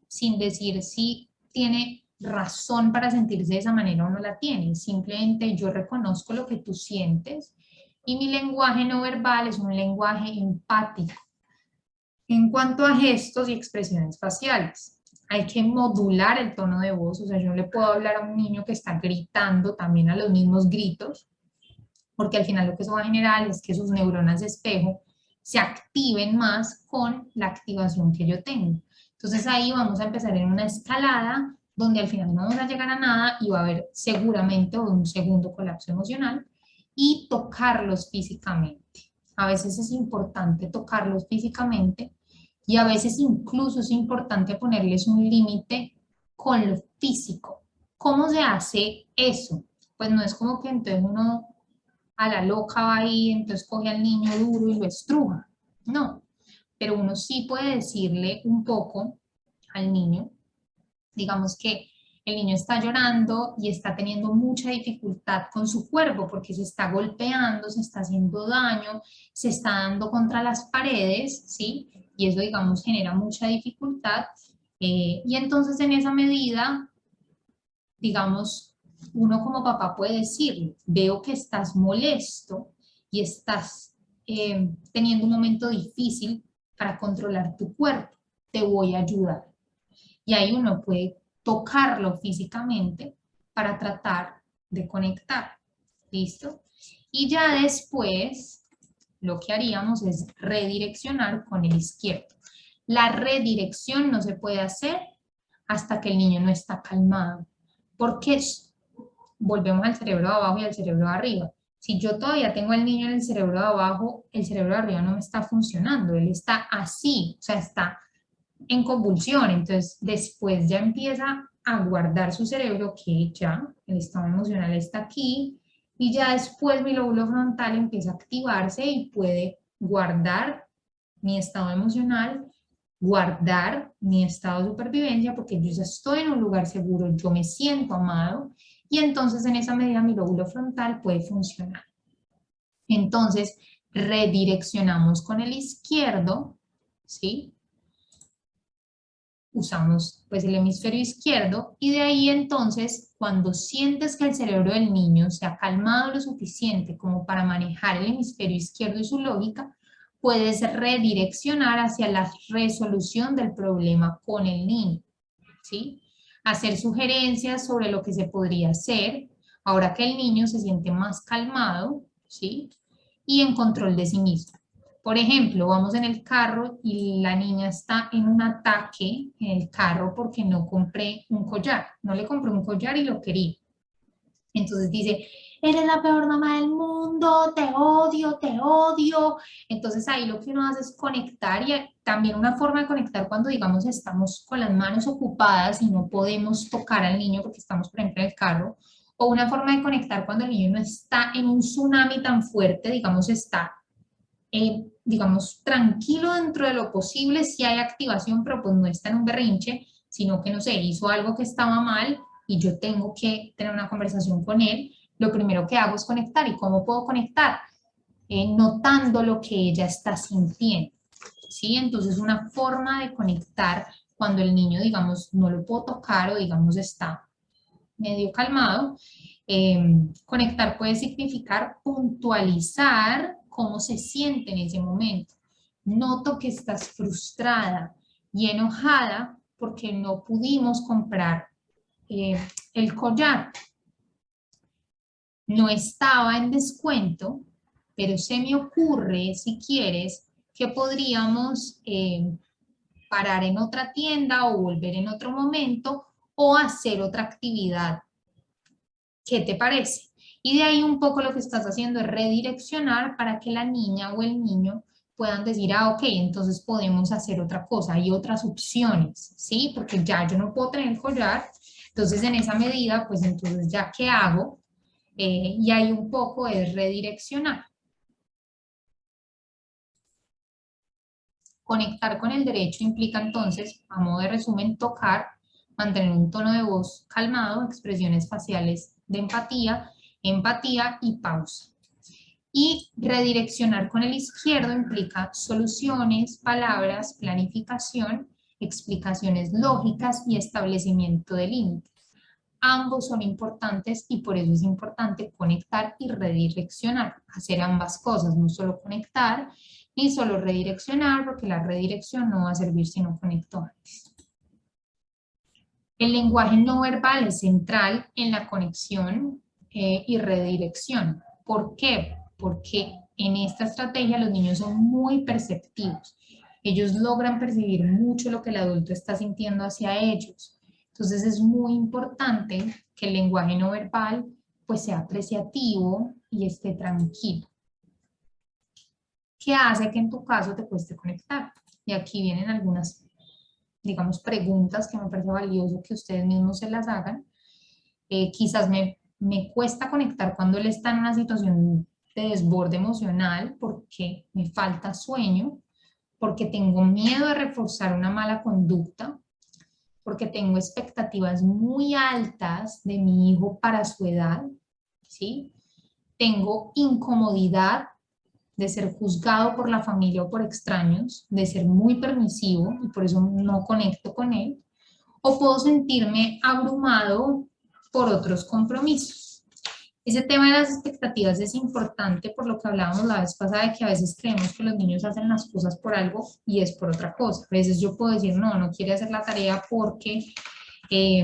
sin decir si tiene razón para sentirse de esa manera o no la tiene. Simplemente yo reconozco lo que tú sientes y mi lenguaje no verbal es un lenguaje empático. En cuanto a gestos y expresiones faciales, hay que modular el tono de voz, o sea, yo no le puedo hablar a un niño que está gritando también a los mismos gritos, porque al final lo que eso va a generar es que sus neuronas de espejo se activen más con la activación que yo tengo. Entonces ahí vamos a empezar en una escalada donde al final no vamos a llegar a nada y va a haber seguramente un segundo colapso emocional y tocarlos físicamente. A veces es importante tocarlos físicamente y a veces incluso es importante ponerles un límite con lo físico. ¿Cómo se hace eso? Pues no es como que entonces uno a la loca va ahí, entonces coge al niño duro y lo estruja. No, pero uno sí puede decirle un poco al niño, digamos que el niño está llorando y está teniendo mucha dificultad con su cuerpo porque se está golpeando, se está haciendo daño, se está dando contra las paredes, ¿sí? Y eso, digamos, genera mucha dificultad. Y entonces en esa medida, digamos, uno como papá puede decirle, veo que estás molesto y estás teniendo un momento difícil para controlar tu cuerpo, te voy a ayudar. Y ahí uno puede tocarlo físicamente para tratar de conectar. ¿Listo? Y ya después lo que haríamos es redireccionar con el izquierdo. La redirección no se puede hacer hasta que el niño no está calmado, porque volvemos al cerebro de abajo y al cerebro de arriba. Si yo todavía tengo al niño en el cerebro de abajo, el cerebro de arriba no me está funcionando, él está así, o sea, está en convulsión, entonces después ya empieza a guardar su cerebro que ya el estado emocional está aquí y ya después mi lóbulo frontal empieza a activarse y puede guardar mi estado emocional, guardar mi estado de supervivencia porque yo ya estoy en un lugar seguro, yo me siento amado y entonces en esa medida mi lóbulo frontal puede funcionar. Entonces redireccionamos con el izquierdo, ¿sí? Usamos pues el hemisferio izquierdo y de ahí entonces cuando sientes que el cerebro del niño se ha calmado lo suficiente como para manejar el hemisferio izquierdo y su lógica, puedes redireccionar hacia la resolución del problema con el niño, ¿sí? Hacer sugerencias sobre lo que se podría hacer ahora que el niño se siente más calmado, ¿sí? Y en control de sí mismo. Por ejemplo, vamos en el carro y la niña está en un ataque en el carro porque no compré un collar. No le compré un collar y lo quería. Entonces dice, eres la peor mamá del mundo, te odio, te odio. Entonces ahí lo que uno hace es conectar y también una forma de conectar cuando digamos estamos con las manos ocupadas y no podemos tocar al niño porque estamos por ejemplo en el carro. O una forma de conectar cuando el niño no está en un tsunami tan fuerte, digamos está digamos, tranquilo dentro de lo posible, si hay activación, pero pues no está en un berrinche, sino que, no sé, hizo algo que estaba mal y yo tengo que tener una conversación con él, lo primero que hago es conectar. ¿Y cómo puedo conectar? Notando lo que ella está sintiendo, ¿sí? Entonces, una forma de conectar cuando el niño, digamos, no lo puedo tocar o, digamos, está medio calmado, conectar puede significar puntualizar cómo se siente en ese momento. Noto que estás frustrada y enojada porque no pudimos comprar el collar. No estaba en descuento, pero se me ocurre, si quieres, que podríamos parar en otra tienda o volver en otro momento o hacer otra actividad. ¿Qué te parece? Y de ahí un poco lo que estás haciendo es redireccionar para que la niña o el niño puedan decir, ah, ok, entonces podemos hacer otra cosa, hay otras opciones, ¿sí? Porque ya yo no puedo tener el collar, entonces en esa medida, pues entonces ya, ¿qué hago? y ahí un poco es redireccionar. Conectar con el derecho implica entonces, a modo de resumen, tocar, mantener un tono de voz calmado, expresiones faciales de empatía, empatía y pausa. Y redireccionar con el izquierdo implica soluciones, palabras, planificación, explicaciones lógicas y establecimiento de límites. Ambos son importantes y por eso es importante conectar y redireccionar, hacer ambas cosas, no solo conectar ni solo redireccionar, porque la redirección no va a servir si no conecto antes. El lenguaje no verbal es central en la conexión y redirección. ¿Por qué? Porque en esta estrategia los niños son muy perceptivos. Ellos logran percibir mucho lo que el adulto está sintiendo hacia ellos. Entonces es muy importante que el lenguaje no verbal pues sea apreciativo y esté tranquilo. ¿Qué hace que en tu caso te cueste conectar? Y aquí vienen algunas, digamos, preguntas que me parece valioso que ustedes mismos se las hagan. Quizás me cuesta conectar cuando él está en una situación de desborde emocional porque me falta sueño, porque tengo miedo de reforzar una mala conducta, porque tengo expectativas muy altas de mi hijo para su edad, ¿sí? Tengo incomodidad de ser juzgado por la familia o por extraños, de ser muy permisivo y por eso no conecto con él, o puedo sentirme abrumado por otros compromisos. Ese tema de las expectativas es importante por lo que hablábamos la vez pasada de que a veces creemos que los niños hacen las cosas por algo y es por otra cosa. A veces yo puedo decir, no, no quiere hacer la tarea porque eh,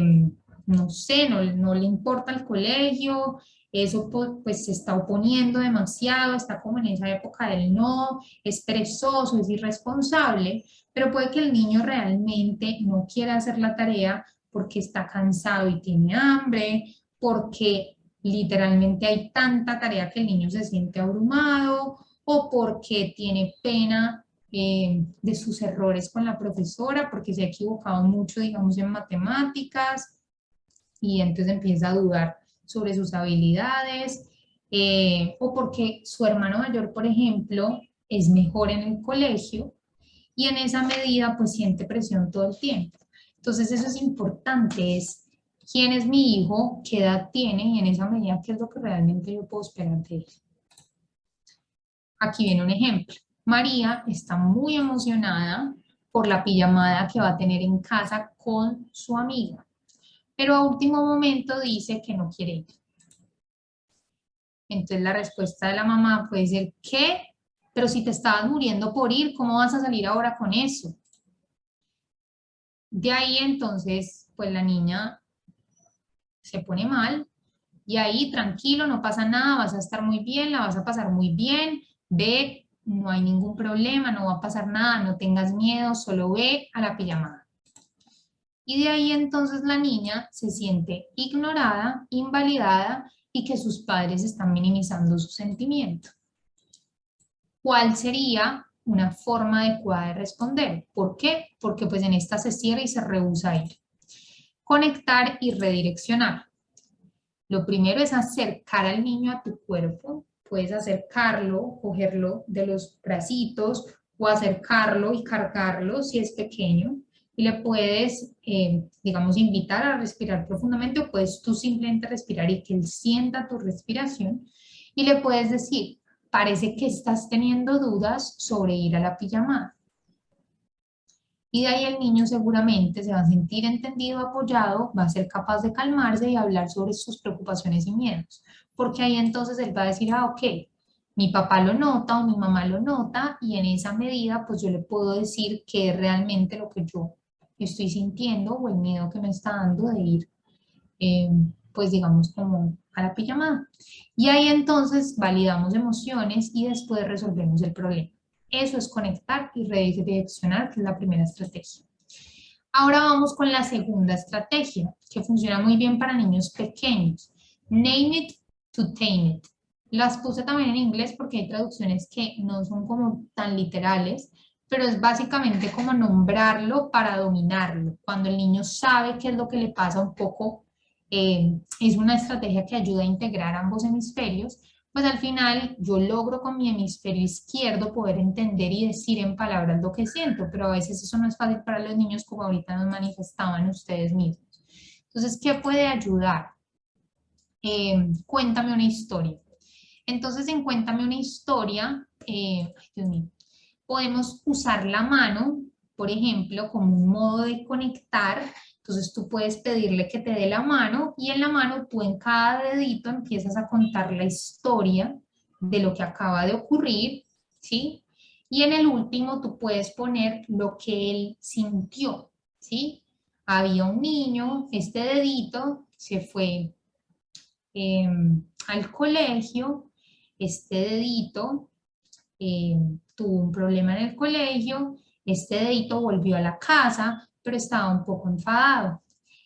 no sé, no le importa el colegio, eso pues se está oponiendo demasiado, está como en esa época del no, es perezoso, es irresponsable, pero puede que el niño realmente no quiera hacer la tarea porque está cansado y tiene hambre, porque literalmente hay tanta tarea que el niño se siente abrumado o porque tiene pena de sus errores con la profesora, porque se ha equivocado mucho, digamos, en matemáticas, y entonces empieza a dudar sobre sus habilidades, o porque su hermano mayor, por ejemplo, es mejor en el colegio, y en esa medida, pues siente presión todo el tiempo. Entonces, eso es importante, es quién es mi hijo, qué edad tiene, y en esa medida, qué es lo que realmente yo puedo esperar de él. Aquí viene un ejemplo. María está muy emocionada por la pijamada que va a tener en casa con su amiga, pero a último momento dice que no quiere ir. Entonces la respuesta de la mamá puede ser, ¿qué? Pero si te estabas muriendo por ir, ¿cómo vas a salir ahora con eso? De ahí entonces, pues la niña se pone mal y ahí tranquilo, no pasa nada, vas a estar muy bien, la vas a pasar muy bien, ve, no hay ningún problema, no va a pasar nada, no tengas miedo, solo ve a la pijamada. Y de ahí entonces la niña se siente ignorada, invalidada y que sus padres están minimizando su sentimiento. ¿Cuál sería una forma adecuada de responder? ¿Por qué? Porque pues en esta se cierra y se rehúsa a ir. Conectar y redireccionar. Lo primero es acercar al niño a tu cuerpo. Puedes acercarlo, cogerlo de los bracitos o acercarlo y cargarlo si es pequeño. Y le puedes, digamos, invitar a respirar profundamente o puedes tú simplemente respirar y que él sienta tu respiración. Y le puedes decir, parece que estás teniendo dudas sobre ir a la pijamada. Y de ahí el niño seguramente se va a sentir entendido, apoyado, va a ser capaz de calmarse y hablar sobre sus preocupaciones y miedos. Porque ahí entonces él va a decir, ah, ok, mi papá lo nota o mi mamá lo nota y en esa medida pues yo le puedo decir qué es realmente lo que yo estoy sintiendo o el miedo que me está dando de ir, pues digamos como a la pijamada. Y ahí entonces validamos emociones y después resolvemos el problema. Eso es conectar y redireccionar, que es la primera estrategia. Ahora vamos con la segunda estrategia, que funciona muy bien para niños pequeños. Name it to tame it. Las puse también en inglés porque hay traducciones que no son como tan literales, pero es básicamente como nombrarlo para dominarlo. Cuando el niño sabe qué es lo que le pasa un poco, es una estrategia que ayuda a integrar ambos hemisferios, pues al final yo logro con mi hemisferio izquierdo poder entender y decir en palabras lo que siento, pero a veces eso no es fácil para los niños como ahorita nos manifestaban ustedes mismos. Entonces, ¿qué puede ayudar? Cuéntame una historia. Entonces, en Cuéntame una historia, ay, Dios mío, podemos usar la mano, por ejemplo, como un modo de conectar. Entonces tú puedes pedirle que te dé la mano y en la mano tú en cada dedito empiezas a contar la historia de lo que acaba de ocurrir, ¿sí? Y en el último tú puedes poner lo que él sintió, ¿sí? Había un niño, este dedito se fue al colegio, este dedito tuvo un problema en el colegio, este dedito volvió a la casa, pero estaba un poco enfadado.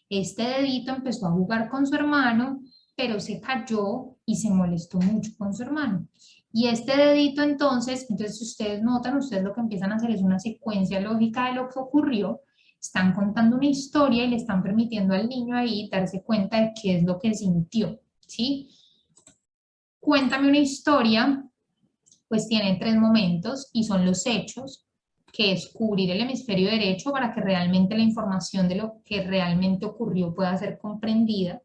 Este dedito empezó a jugar con su hermano, pero se cayó y se molestó mucho con su hermano. Y este dedito entonces si ustedes notan, ustedes lo que empiezan a hacer es una secuencia lógica de lo que ocurrió, están contando una historia y le están permitiendo al niño ahí darse cuenta de qué es lo que sintió, ¿sí? Cuéntame una historia pues tiene tres momentos y son los hechos, que es cubrir el hemisferio derecho para que realmente la información de lo que realmente ocurrió pueda ser comprendida.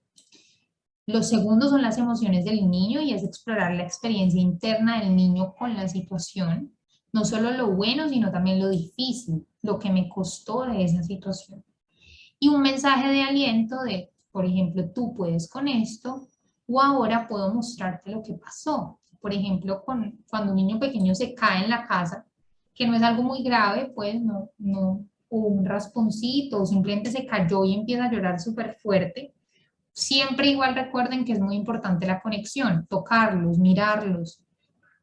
Los segundos son las emociones del niño y es explorar la experiencia interna del niño con la situación, no solo lo bueno, sino también lo difícil, lo que me costó de esa situación. Y un mensaje de aliento de, por ejemplo, tú puedes con esto, o ahora puedo mostrarte lo que pasó. Por ejemplo, cuando un niño pequeño se cae en la casa, que no es algo muy grave, pues o un rasponcito, o simplemente se cayó y empieza a llorar súper fuerte, siempre igual recuerden que es muy importante la conexión, tocarlos, mirarlos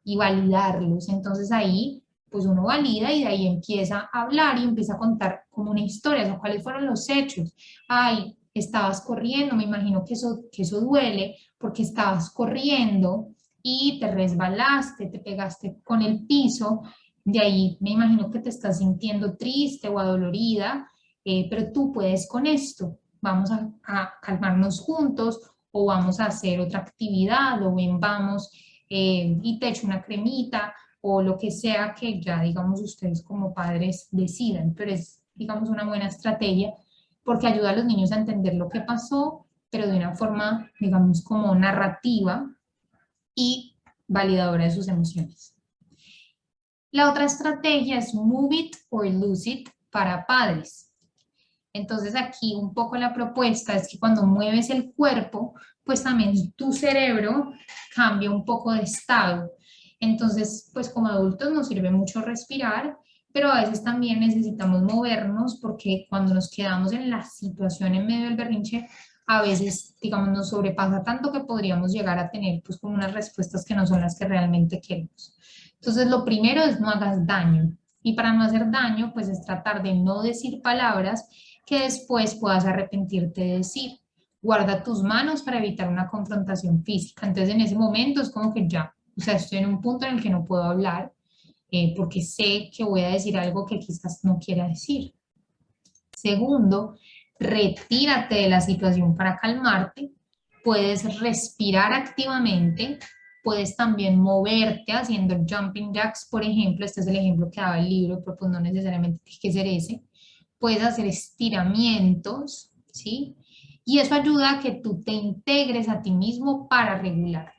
y validarlos. Entonces ahí, pues uno valida y de ahí empieza a hablar y empieza a contar como una historia, o sea, cuáles fueron los hechos. Ay, estabas corriendo, me imagino que eso duele porque estabas corriendo y te resbalaste, te pegaste con el piso, de ahí me imagino que te estás sintiendo triste o adolorida, pero tú puedes con esto, vamos a calmarnos juntos o vamos a hacer otra actividad o bien vamos y te echo una cremita o lo que sea que ya, digamos, ustedes como padres decidan, pero es, digamos, una buena estrategia porque ayuda a los niños a entender lo que pasó, pero de una forma, digamos, como narrativa y validadora de sus emociones. La otra estrategia es Move It or Lose It para padres. Entonces aquí un poco la propuesta es que cuando mueves el cuerpo, pues también tu cerebro cambia un poco de estado. Entonces, pues como adultos nos sirve mucho respirar, pero a veces también necesitamos movernos porque cuando nos quedamos en la situación en medio del berrinche, a veces, digamos, nos sobrepasa tanto que podríamos llegar a tener pues como unas respuestas que no son las que realmente queremos. Entonces, lo primero es no hagas daño. Y para no hacer daño, pues es tratar de no decir palabras que después puedas arrepentirte de decir. Guarda tus manos para evitar una confrontación física. Entonces en ese momento es como que ya, o sea, estoy en un punto en el que no puedo hablar porque sé que voy a decir algo que quizás no quiera decir. Segundo, retírate de la situación para calmarte. Puedes respirar activamente. Puedes también moverte haciendo jumping jacks, por ejemplo. Este es el ejemplo que daba el libro, pero pues no necesariamente tiene que ser ese. Puedes hacer estiramientos, ¿sí? Y eso ayuda a que tú te integres a ti mismo para regularte.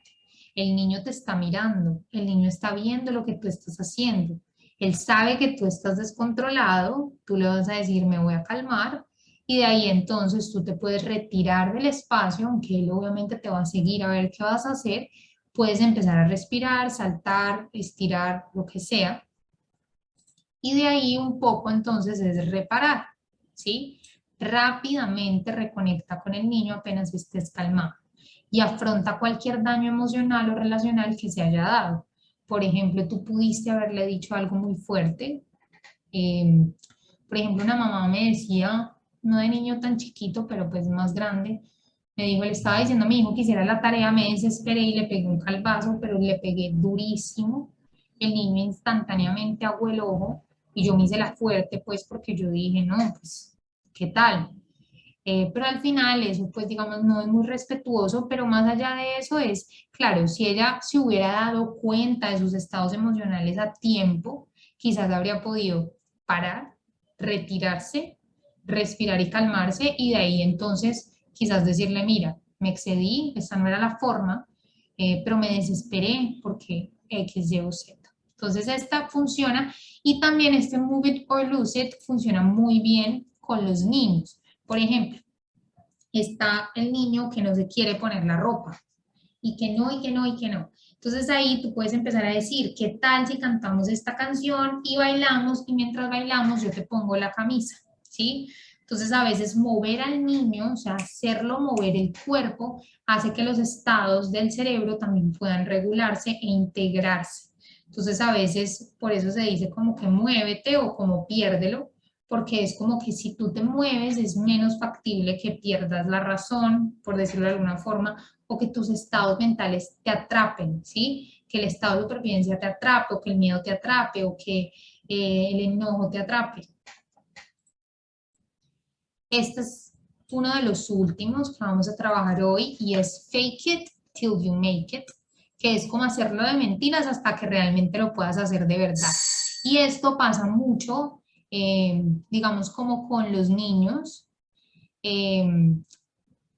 El niño te está mirando, el niño está viendo lo que tú estás haciendo. Él sabe que tú estás descontrolado, tú le vas a decir, me voy a calmar, y de ahí entonces tú te puedes retirar del espacio, aunque él obviamente te va a seguir a ver qué vas a hacer, puedes empezar a respirar, saltar, estirar, lo que sea, y de ahí un poco entonces es reparar, ¿sí? Rápidamente reconecta con el niño apenas estés calmado y afronta cualquier daño emocional o relacional que se haya dado. Por ejemplo, tú pudiste haberle dicho algo muy fuerte. eh, por ejemplo, una mamá me decía, no de niño tan chiquito, pero pues más grande, me dijo, le estaba diciendo a mi hijo que hiciera la tarea, me desesperé y le pegué un calvazo, pero le pegué durísimo. El niño instantáneamente aguó el ojo y yo me hice la fuerte, pues, porque yo dije, no, pues, ¿qué tal? pero al final eso pues digamos no es muy respetuoso, pero más allá de eso es, claro, si ella se hubiera dado cuenta de sus estados emocionales a tiempo, quizás habría podido parar, retirarse, respirar y calmarse y de ahí entonces quizás decirle, mira, me excedí, esta no era la forma, pero me desesperé porque X, Y o Z. Entonces esta funciona y también este Move It or Lose It funciona muy bien con los niños. Por ejemplo, está el niño que no se quiere poner la ropa y que no, y que no, y que no. Entonces ahí tú puedes empezar a decir, ¿qué tal si cantamos esta canción y bailamos y mientras bailamos yo te pongo la camisa? ¿Sí? Entonces a veces mover al niño, o sea, hacerlo mover el cuerpo, hace que los estados del cerebro también puedan regularse e integrarse. Entonces a veces por eso se dice como que muévete o como piérdelo, porque es como que si tú te mueves es menos factible que pierdas la razón, por decirlo de alguna forma, o que tus estados mentales te atrapen, ¿sí? Que el estado de supervivencia te atrape, o que el miedo te atrape, o que el enojo te atrape. Este es uno de los últimos que vamos a trabajar hoy y es fake it till you make it, que es como hacerlo de mentiras hasta que realmente lo puedas hacer de verdad. Y esto pasa mucho, digamos, como con los niños.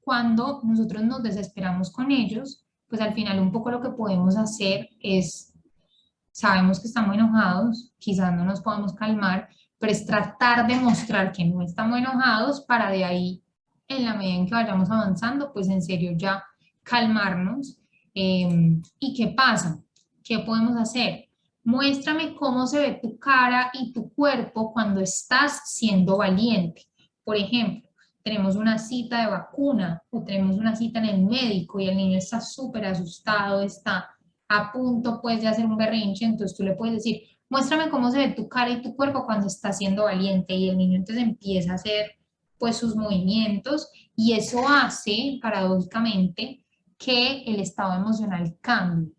Cuando nosotros nos desesperamos con ellos, pues al final un poco lo que podemos hacer es, sabemos que estamos enojados, quizás no nos podamos calmar, pero es tratar de mostrar que no estamos enojados para de ahí, en la medida en que vayamos avanzando, pues en serio ya calmarnos. ¿Y qué pasa? ¿Qué podemos hacer? Muéstrame cómo se ve tu cara y tu cuerpo cuando estás siendo valiente. Por ejemplo, tenemos una cita de vacuna o tenemos una cita en el médico y el niño está súper asustado, está a punto pues de hacer un berrinche, entonces tú le puedes decir, muéstrame cómo se ve tu cara y tu cuerpo cuando estás siendo valiente y el niño entonces empieza a hacer pues sus movimientos y eso hace paradójicamente que el estado emocional cambie.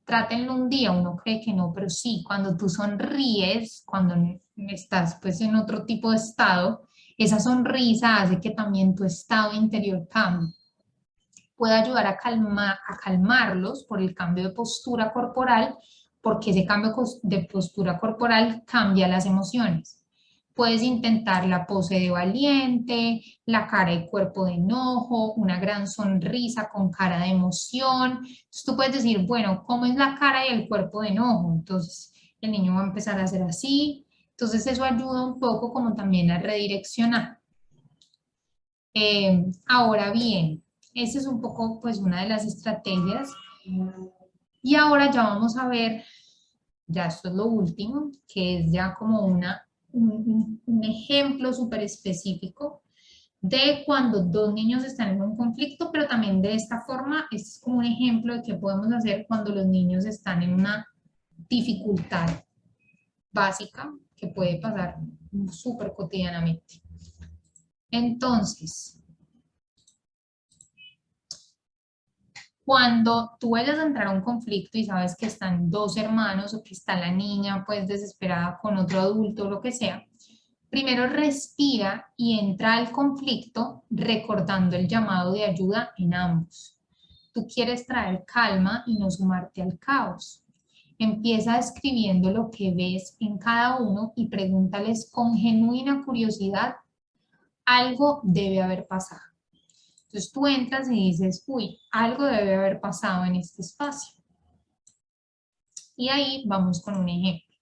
Trátenlo un día, uno cree que no, pero sí, cuando tú sonríes, cuando estás pues en otro tipo de estado, esa sonrisa hace que también tu estado interior cambie. Puede ayudar a calmarlos por el cambio de postura corporal, porque ese cambio de postura corporal cambia las emociones. Puedes intentar la pose de valiente, la cara y cuerpo de enojo, una gran sonrisa con cara de emoción. Entonces tú puedes decir, bueno, ¿cómo es la cara y el cuerpo de enojo? Entonces el niño va a empezar a hacer así. Entonces eso ayuda un poco como también a redireccionar. Ahora bien, esa es un poco pues una de las estrategias. Y ahora ya vamos a ver, ya esto es lo último, que es ya como un ejemplo súper específico de cuando dos niños están en un conflicto, pero también de esta forma, este es como un ejemplo de qué podemos hacer cuando los niños están en una dificultad básica que puede pasar súper cotidianamente. Entonces, cuando tú vayas a entrar a un conflicto y sabes que están dos hermanos o que está la niña pues desesperada con otro adulto o lo que sea, primero respira y entra al conflicto recordando el llamado de ayuda en ambos. Tú quieres traer calma y no sumarte al caos. Empieza escribiendo lo que ves en cada uno y pregúntales con genuina curiosidad, algo debe haber pasado. Entonces tú entras y dices, uy, algo debe haber pasado en este espacio. Y ahí vamos con un ejemplo.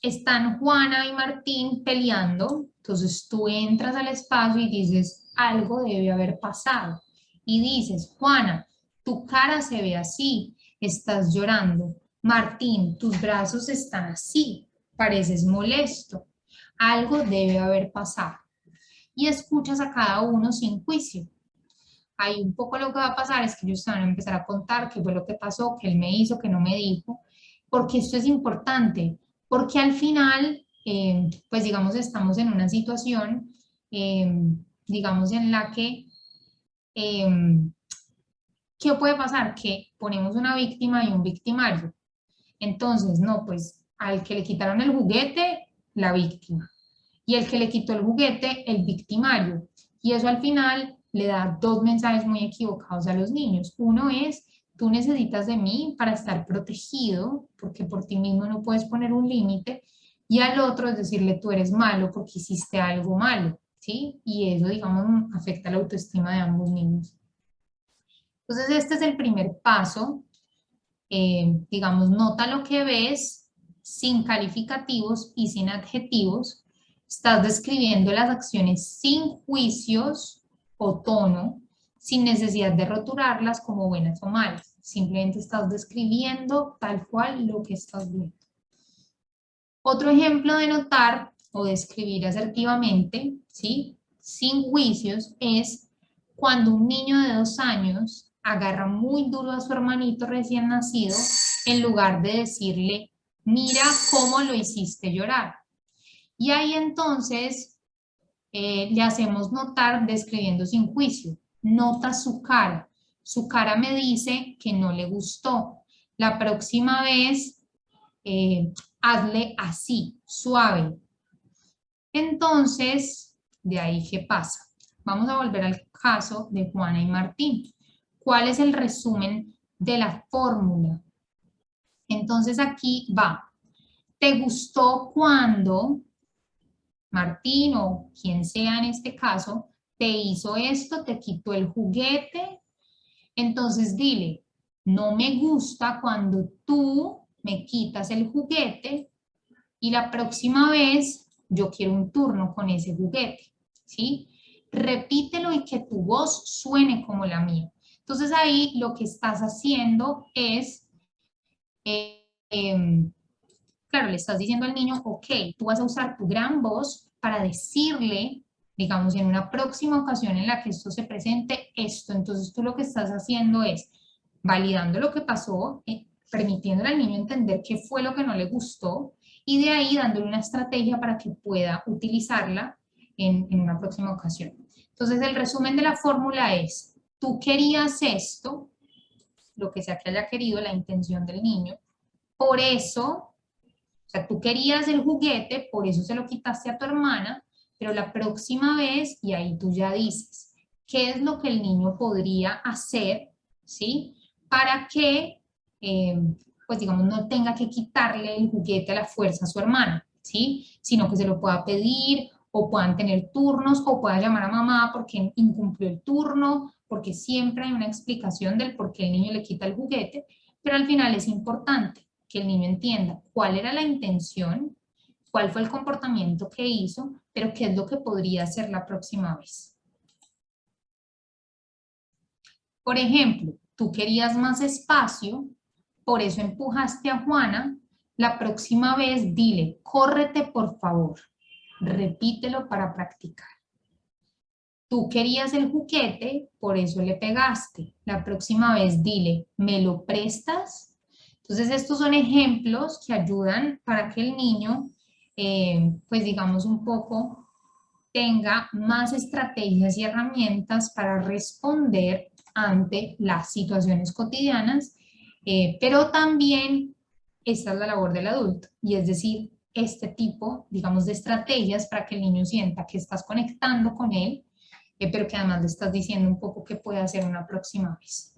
Están Juana y Martín peleando, entonces tú entras al espacio y dices, algo debe haber pasado. Y dices, Juana, tu cara se ve así, estás llorando. Martín, tus brazos están así, pareces molesto. Algo debe haber pasado. Y escuchas a cada uno sin juicio. Ahí un poco lo que va a pasar es que ellos van a empezar a contar qué fue lo que pasó, qué él me hizo, qué no me dijo, porque esto es importante, porque al final, pues digamos, estamos en una situación, digamos, en la que, ¿qué puede pasar? Que ponemos una víctima y un victimario. Entonces, no, pues al que le quitaron el juguete, la víctima. Y el que le quitó el juguete, el victimario. Y eso al final le da dos mensajes muy equivocados a los niños. Uno es, tú necesitas de mí para estar protegido, porque por ti mismo no puedes poner un límite. Y al otro es decirle, tú eres malo porque hiciste algo malo, ¿sí? Y eso, digamos, afecta la autoestima de ambos niños. Entonces, este es el primer paso. Digamos, nota lo que ves sin calificativos y sin adjetivos. Estás describiendo las acciones sin juicios o tono, sin necesidad de rotularlas como buenas o malas. Simplemente estás describiendo tal cual lo que estás viendo. Otro ejemplo de notar o de escribir asertivamente, ¿sí? Sin juicios, es cuando un niño de 2 años agarra muy duro a su hermanito recién nacido, en lugar de decirle, mira cómo lo hiciste llorar. Y ahí entonces le hacemos notar describiendo sin juicio. Nota su cara. Su cara me dice que no le gustó. La próxima vez hazle así, suave. Entonces, de ahí, ¿qué pasa? Vamos a volver al caso de Juana y Martín. ¿Cuál es el resumen de la fórmula? Entonces aquí va. ¿Te gustó cuando Martín o quien sea en este caso te hizo esto, te quitó el juguete? Entonces dile, no me gusta cuando tú me quitas el juguete y la próxima vez yo quiero un turno con ese juguete, ¿sí? Repítelo y que tu voz suene como la mía. Entonces ahí lo que estás haciendo es, claro, le estás diciendo al niño, ok, tú vas a usar tu gran voz para decirle, digamos, en una próxima ocasión en la que esto se presente, esto. Entonces tú lo que estás haciendo es validando lo que pasó, permitiéndole al niño entender qué fue lo que no le gustó y de ahí dándole una estrategia para que pueda utilizarla en una próxima ocasión. Entonces el resumen de la fórmula es, tú querías esto, lo que sea que haya querido, la intención del niño, por eso, o sea, tú querías el juguete, por eso se lo quitaste a tu hermana, pero la próxima vez, y ahí tú ya dices, ¿qué es lo que el niño podría hacer, ¿sí? Para que, pues digamos, no tenga que quitarle el juguete a la fuerza a su hermana, ¿sí? Sino que se lo pueda pedir, o puedan tener turnos, o pueda llamar a mamá porque incumplió el turno, porque siempre hay una explicación del por qué el niño le quita el juguete, pero al final es importante que el niño entienda cuál era la intención, cuál fue el comportamiento que hizo, pero qué es lo que podría hacer la próxima vez. Por ejemplo, tú querías más espacio, por eso empujaste a Juana, la próxima vez dile, córrete por favor, repítelo para practicar. Tú querías el juguete, por eso le pegaste. La próxima vez dile, ¿me lo prestas? Entonces estos son ejemplos que ayudan para que el niño, pues digamos un poco, tenga más estrategias y herramientas para responder ante las situaciones cotidianas, pero también esta es la labor del adulto, y es decir, este tipo, digamos, de estrategias para que el niño sienta que estás conectando con él, pero que además le estás diciendo un poco qué puede hacer una próxima vez.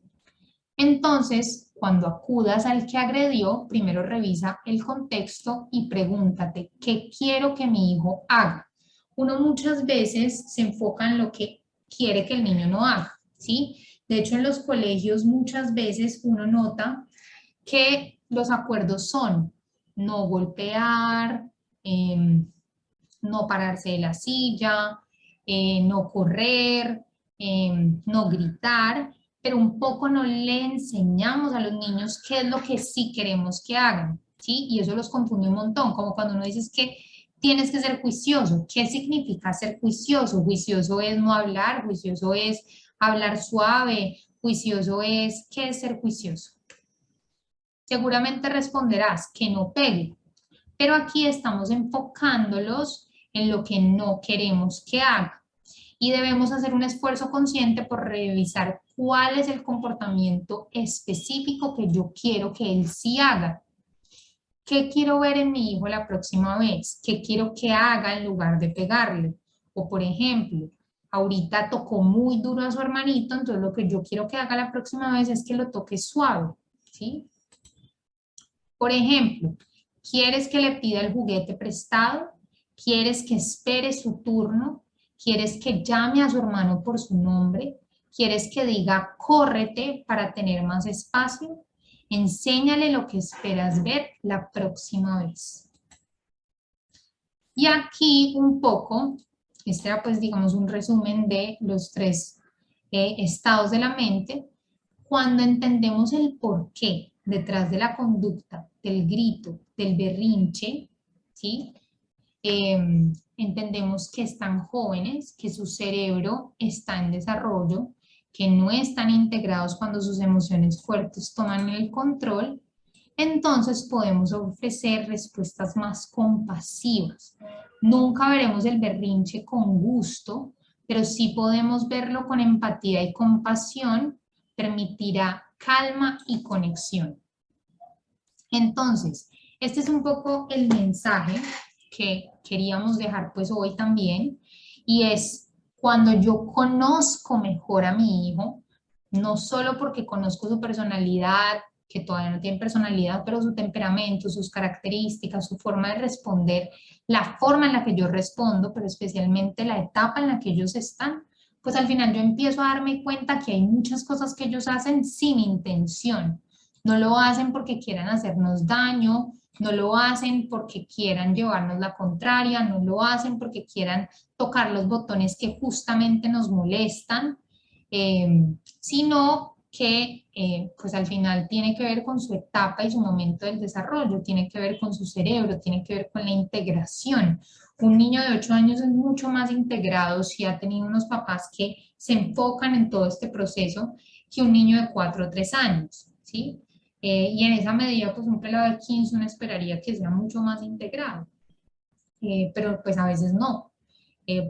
Entonces, cuando acudas al que agredió, primero revisa el contexto y pregúntate, ¿qué quiero que mi hijo haga? Uno muchas veces se enfoca en lo que quiere que el niño no haga, ¿sí? De hecho, en los colegios muchas veces uno nota que los acuerdos son no golpear, no pararse de la silla, no correr, no gritar, pero un poco no le enseñamos a los niños qué es lo que sí queremos que hagan, ¿sí? Y eso los confunde un montón, como cuando uno dice que tienes que ser juicioso. ¿Qué significa ser juicioso? Juicioso es no hablar, juicioso es hablar suave, juicioso es, ¿qué es ser juicioso? Seguramente responderás que no pegue, pero aquí estamos enfocándolos en lo que no queremos que haga. Y debemos hacer un esfuerzo consciente por revisar cuál es el comportamiento específico que yo quiero que él sí haga. ¿Qué quiero ver en mi hijo la próxima vez? ¿Qué quiero que haga en lugar de pegarle? O por ejemplo, ahorita tocó muy duro a su hermanito, entonces lo que yo quiero que haga la próxima vez es que lo toque suave, ¿sí? Por ejemplo, ¿quieres que le pida el juguete prestado? ¿Quieres que espere su turno? ¿Quieres que llame a su hermano por su nombre? ¿Quieres que diga córrete para tener más espacio? Enséñale lo que esperas ver la próxima vez. Y aquí un poco, este era pues digamos un resumen de los tres estados de la mente. Cuando entendemos el porqué detrás de la conducta, del grito, del berrinche, ¿sí? Entendemos que están jóvenes, que su cerebro está en desarrollo, que no están integrados cuando sus emociones fuertes toman el control, entonces podemos ofrecer respuestas más compasivas. Nunca veremos el berrinche con gusto, pero sí podemos verlo con empatía y compasión, permitirá calma y conexión. Entonces, este es un poco el mensaje que queríamos dejar pues hoy también, y es cuando yo conozco mejor a mi hijo, no solo porque conozco su personalidad, que todavía no tiene personalidad, pero su temperamento, sus características, su forma de responder, la forma en la que yo respondo, pero especialmente la etapa en la que ellos están, pues al final yo empiezo a darme cuenta que hay muchas cosas que ellos hacen sin intención. No lo hacen porque quieran hacernos daño, no lo hacen porque quieran llevarnos la contraria, no lo hacen porque quieran tocar los botones que justamente nos molestan, sino que pues al final tiene que ver con su etapa y su momento del desarrollo, tiene que ver con su cerebro, tiene que ver con la integración. Un niño de 8 años es mucho más integrado si ha tenido unos papás que se enfocan en todo este proceso que un niño de 4 o 3 años, ¿sí? Y en esa medida, pues un pelado de 15 uno esperaría que sea mucho más integrado, pero pues a veces no.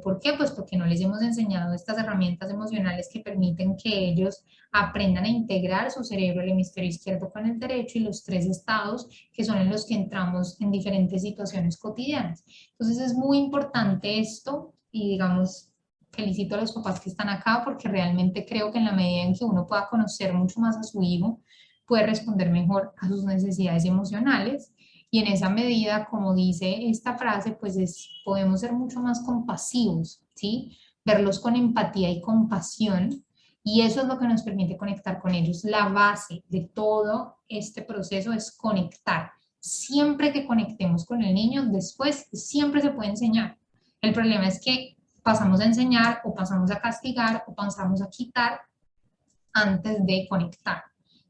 ¿Por qué? Pues porque no les hemos enseñado estas herramientas emocionales que permiten que ellos aprendan a integrar su cerebro, el hemisferio izquierdo con el derecho y los tres estados que son en los que entramos en diferentes situaciones cotidianas. Entonces es muy importante esto y digamos, felicito a los papás que están acá porque realmente creo que en la medida en que uno pueda conocer mucho más a su hijo, puede responder mejor a sus necesidades emocionales y en esa medida, como dice esta frase, pues podemos ser mucho más compasivos, ¿sí? Verlos con empatía y compasión, y eso es lo que nos permite conectar con ellos. La base de todo este proceso es conectar. Siempre que conectemos con el niño, después siempre se puede enseñar. El problema es que pasamos a enseñar o pasamos a castigar o pasamos a quitar antes de conectar.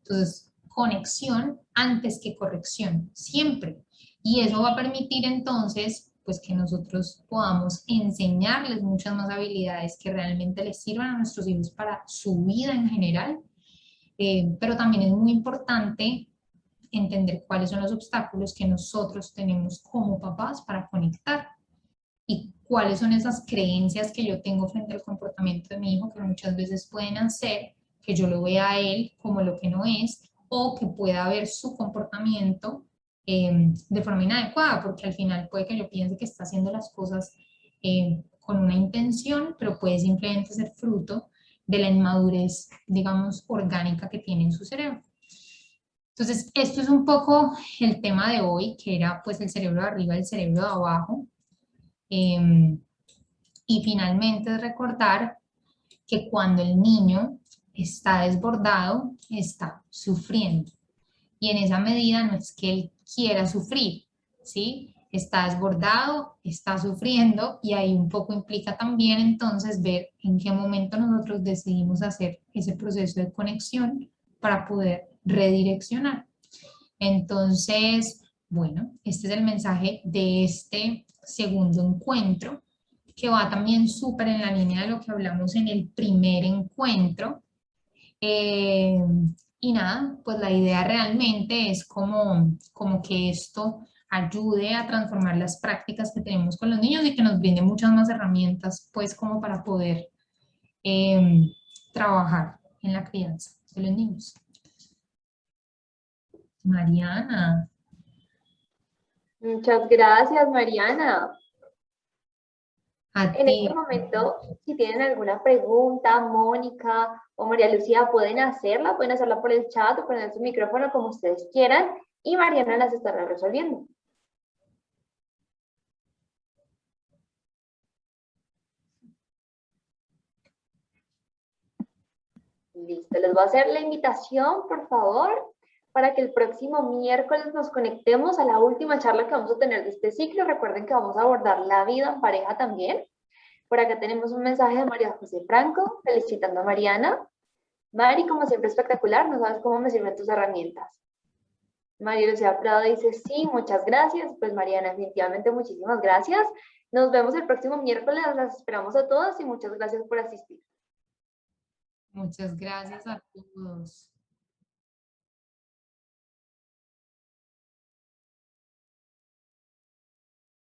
Entonces, conexión antes que corrección, siempre. Y eso va a permitir entonces, pues que nosotros podamos enseñarles muchas más habilidades que realmente les sirvan a nuestros hijos para su vida en general. Pero también es muy importante entender cuáles son los obstáculos que nosotros tenemos como papás para conectar y cuáles son esas creencias que yo tengo frente al comportamiento de mi hijo que muchas veces pueden hacer que yo lo vea a él como lo que no es o que pueda ver su comportamiento de forma inadecuada, porque al final puede que yo piense que está haciendo las cosas con una intención, pero puede simplemente ser fruto de la inmadurez, digamos, orgánica que tiene en su cerebro. Entonces, esto es un poco el tema de hoy, que era pues el cerebro de arriba y el cerebro de abajo. Y finalmente es recordar que cuando el niño está desbordado, está sufriendo. Y en esa medida no es que él quiera sufrir, ¿sí? Está desbordado, está sufriendo y ahí un poco implica también entonces ver en qué momento nosotros decidimos hacer ese proceso de conexión para poder redireccionar. Entonces, bueno, este es el mensaje de este segundo encuentro, que va también súper en la línea de lo que hablamos en el primer encuentro. Eh, y nada, pues la idea realmente es como que esto ayude a transformar las prácticas que tenemos con los niños y que nos brinde muchas más herramientas, pues como para poder eh, trabajar en la crianza de los niños. Mariana. Muchas gracias, Mariana. A En ti. este momento, si tienen alguna pregunta, Mónica o María Lucía, pueden hacerla por el chat o poner su micrófono como ustedes quieran y Mariana las estará resolviendo. Listo, les voy a hacer la invitación, por favor, para que el próximo miércoles nos conectemos a la última charla que vamos a tener de este ciclo. Recuerden que vamos a abordar la vida en pareja también. Por acá tenemos un mensaje de María José Franco, felicitando a Mariana. Mari, como siempre, espectacular, no sabes cómo me sirven tus herramientas. María Lucía Prado dice, sí, muchas gracias. Pues Mariana, definitivamente muchísimas gracias. Nos vemos el próximo miércoles, las esperamos a todas y muchas gracias por asistir. Muchas gracias a todos.